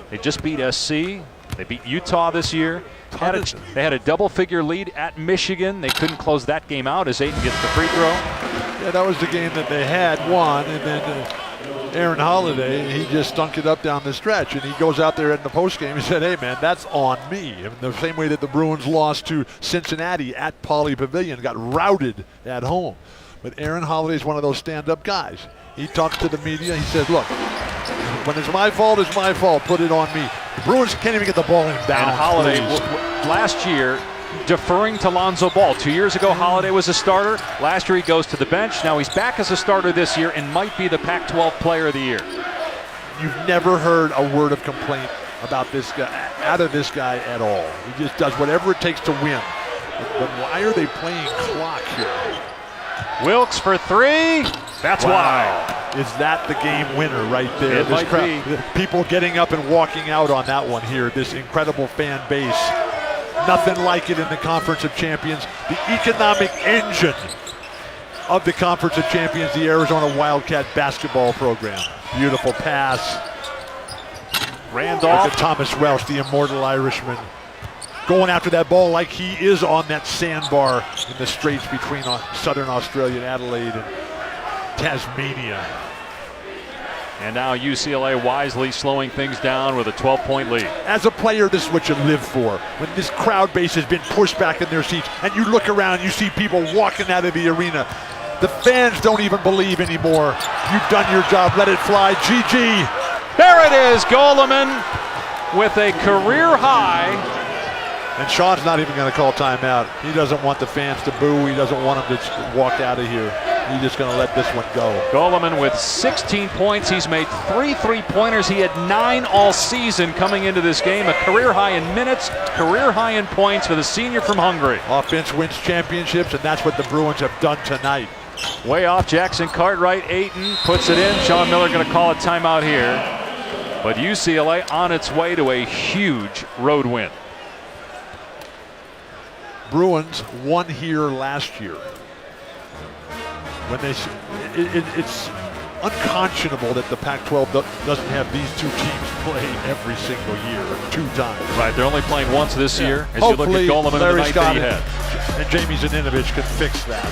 They just beat SC. They beat Utah this year. They had a double-figure lead at Michigan. They couldn't close that game out as Ayton gets the free throw. Yeah, that was the game that they had won, and then Aaron Holiday, he just stunk it up down the stretch, and he goes out there in the postgame and said, hey, man, that's on me. In the same way that the Bruins lost to Cincinnati at Pauley Pavilion, got routed at home. But Aaron Holiday is one of those stand-up guys. He talks to the media. He says, look, when it's my fault, it's my fault. Put it on me. The Bruins can't even get the ball in bounds. And Holiday, last year, deferring to Lonzo Ball. 2 years ago, Holiday was a starter. Last year, he goes to the bench. Now he's back as a starter this year and might be the Pac-12 Player of the Year. You've never heard a word of complaint about this guy, out of this guy at all. He just does whatever it takes to win. But why are they playing clock here? Wilkes for 3. That's why. Is that the game winner right there? It might be. People getting up and walking out on that one here. This incredible fan base. Nothing like it in the Conference of Champions. The economic engine of the Conference of Champions, the Arizona Wildcat basketball program. Beautiful pass. Randolph. Look at Thomas Welsh, the immortal Irishman, going after that ball like he is on that sandbar in the straits between Southern Australia and Adelaide and Tasmania. And now UCLA wisely slowing things down with a 12-point lead. As a player, this is what you live for. When this crowd base has been pushed back in their seats and you look around, you see people walking out of the arena. The fans don't even believe anymore. You've done your job. Let it fly. GG. There it is. Goleman with a career high. And Sean's not even going to call timeout. He doesn't want the fans to boo. He doesn't want them to walk out of here. He's just going to let this one go. Goleman with 16 points. He's made 3 3-pointers. He had 9 all season coming into this game. A career high in minutes, career high in points for the senior from Hungary. Offense wins championships, and that's what the Bruins have done tonight. Way off Jackson Cartwright. Ayton puts it in. Sean Miller going to call a timeout here. But UCLA on its way to a huge road win. Bruins won here last year. When it's unconscionable that the Pac-12 doesn't have these two teams play every single year, 2 times. Right, they're only playing once this year. As hopefully, you look at Goleman Larry the night Scott that he had. and Jamie Zaninovich can fix that.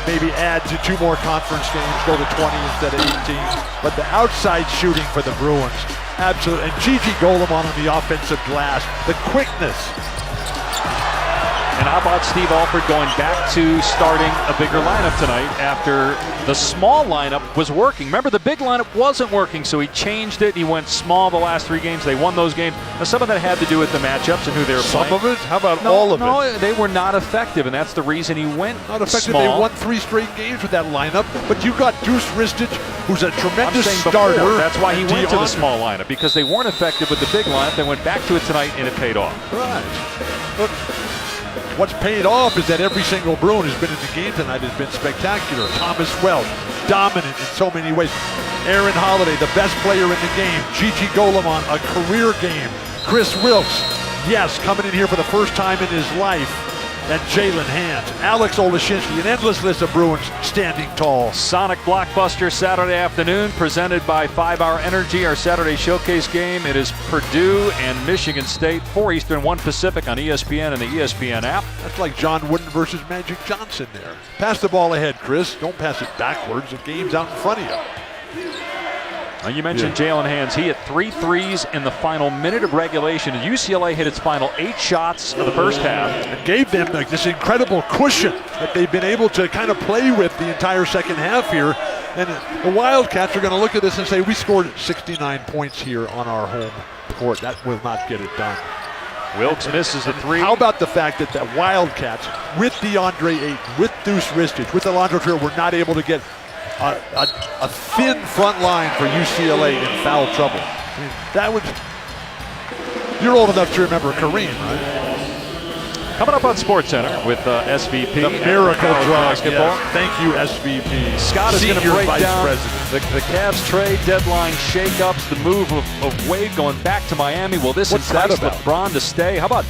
Maybe add to 2 more conference games, go to 20 instead of 18. But the outside shooting for the Bruins, absolutely. And Gigi Goleman on the offensive glass, the quickness. And how about Steve Alford going back to starting a bigger lineup tonight after the small lineup was working? Remember, the big lineup wasn't working, so he changed it. He went small the last 3 games. They won those games. Now, some of that had to do with the matchups and who they were playing. Some of it? How about all of it? No, they were not effective, and that's the reason he went not effective. small. They won 3 straight games with that lineup, but you got Deuce Ristich, who's a tremendous starter. Before, that's why he went to the small lineup, because they weren't effective with the big lineup. They went back to it tonight, and it paid off. Right. Look, what's paid off is that every single Bruin who's been in the game tonight has been spectacular. Thomas Welch, dominant in so many ways. Aaron Holiday, the best player in the game. Gigi Golemon, a career game. Chris Wilkes, yes, coming in here for the first time in his life. And Jalen Hands, Alex Olashinsky, an endless list of Bruins standing tall. Sonic Blockbuster Saturday afternoon, presented by 5 Hour Energy, our Saturday showcase game. It is Purdue and Michigan State, 4 Eastern, 1 Pacific on ESPN and the ESPN app. That's like John Wooden versus Magic Johnson there. Pass the ball ahead, Chris. Don't pass it backwards. The game's out in front of you. Now you mentioned Jalen Hands. He hit 3 threes in the final minute of regulation. And UCLA hit its final 8 shots of the first half. It gave them this incredible cushion that they've been able to kind of play with the entire second half here. And the Wildcats are going to look at this and say, we scored 69 points here on our home court. That will not get it done. Wilkes misses a 3. How about the fact that the Wildcats, with DeAndre Ayton, with Deuce Ristich, with Alondra Trier, were not able to get a thin front line for UCLA in foul trouble. I mean, that would. You're old enough to remember Kareem, right? Coming up on SportsCenter with SVP. The miracle drug. Basketball. Yes. Thank you, SVP. Scott is going to break down president. the Cavs trade deadline shakeups, the move of Wade going back to Miami. Will this entice LeBron to stay? How about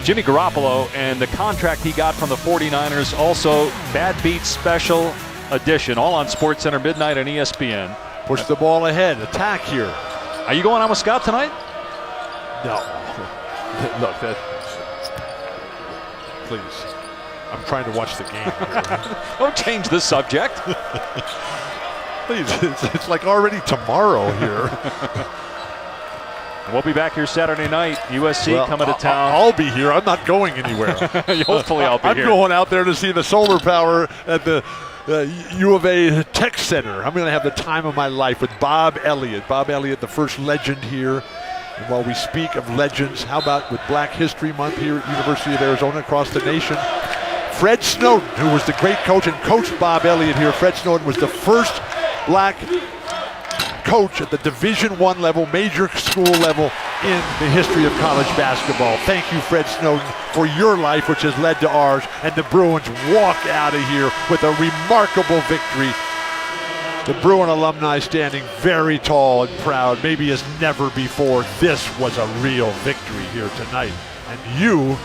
Jimmy Garoppolo and the contract he got from the 49ers? Also, Bad Beats special edition, all on SportsCenter midnight on ESPN. Push the ball ahead. Attack here. Are you going on with Scott tonight? No. Look, please. I'm trying to watch the game here. Don't change the subject. Please, it's like already tomorrow here. We'll be back here Saturday night. USC coming to town. I'll be here. I'm not going anywhere. Hopefully I'll be here. I'm going out there to see the solar power at the U of A Tech Center. I'm going to have the time of my life with Bob Elliott. Bob Elliott, the first legend here. And while we speak of legends, how about with Black History Month here at University of Arizona across the nation? Fred Snowden, who was the great coach and coached Bob Elliott here. Fred Snowden was the first black coach at the Division I level, major school level in the history of college basketball. Thank you, Fred Snowden, for your life, which has led to ours. And the Bruins walk out of here with a remarkable victory. The Bruin alumni standing very tall and proud, maybe as never before. This was a real victory here tonight. And you,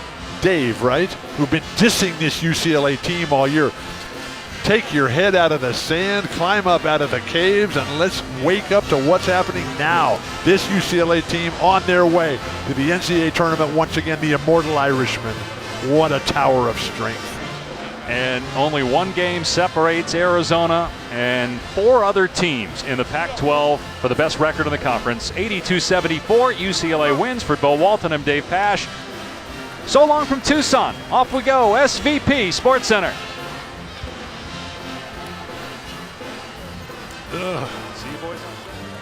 Dave, right, who've been dissing this UCLA team all year, take your head out of the sand, climb up out of the caves, and let's wake up to what's happening now. This UCLA team on their way to the NCAA tournament once again, the Immortal Irishmen. What a tower of strength. And only 1 game separates Arizona and 4 other teams in the Pac-12 for the best record in the conference. 82-74, UCLA wins. For Bo Walton, I'm Dave Pasch. So long from Tucson. Off we go. SVP SportsCenter. Ugh.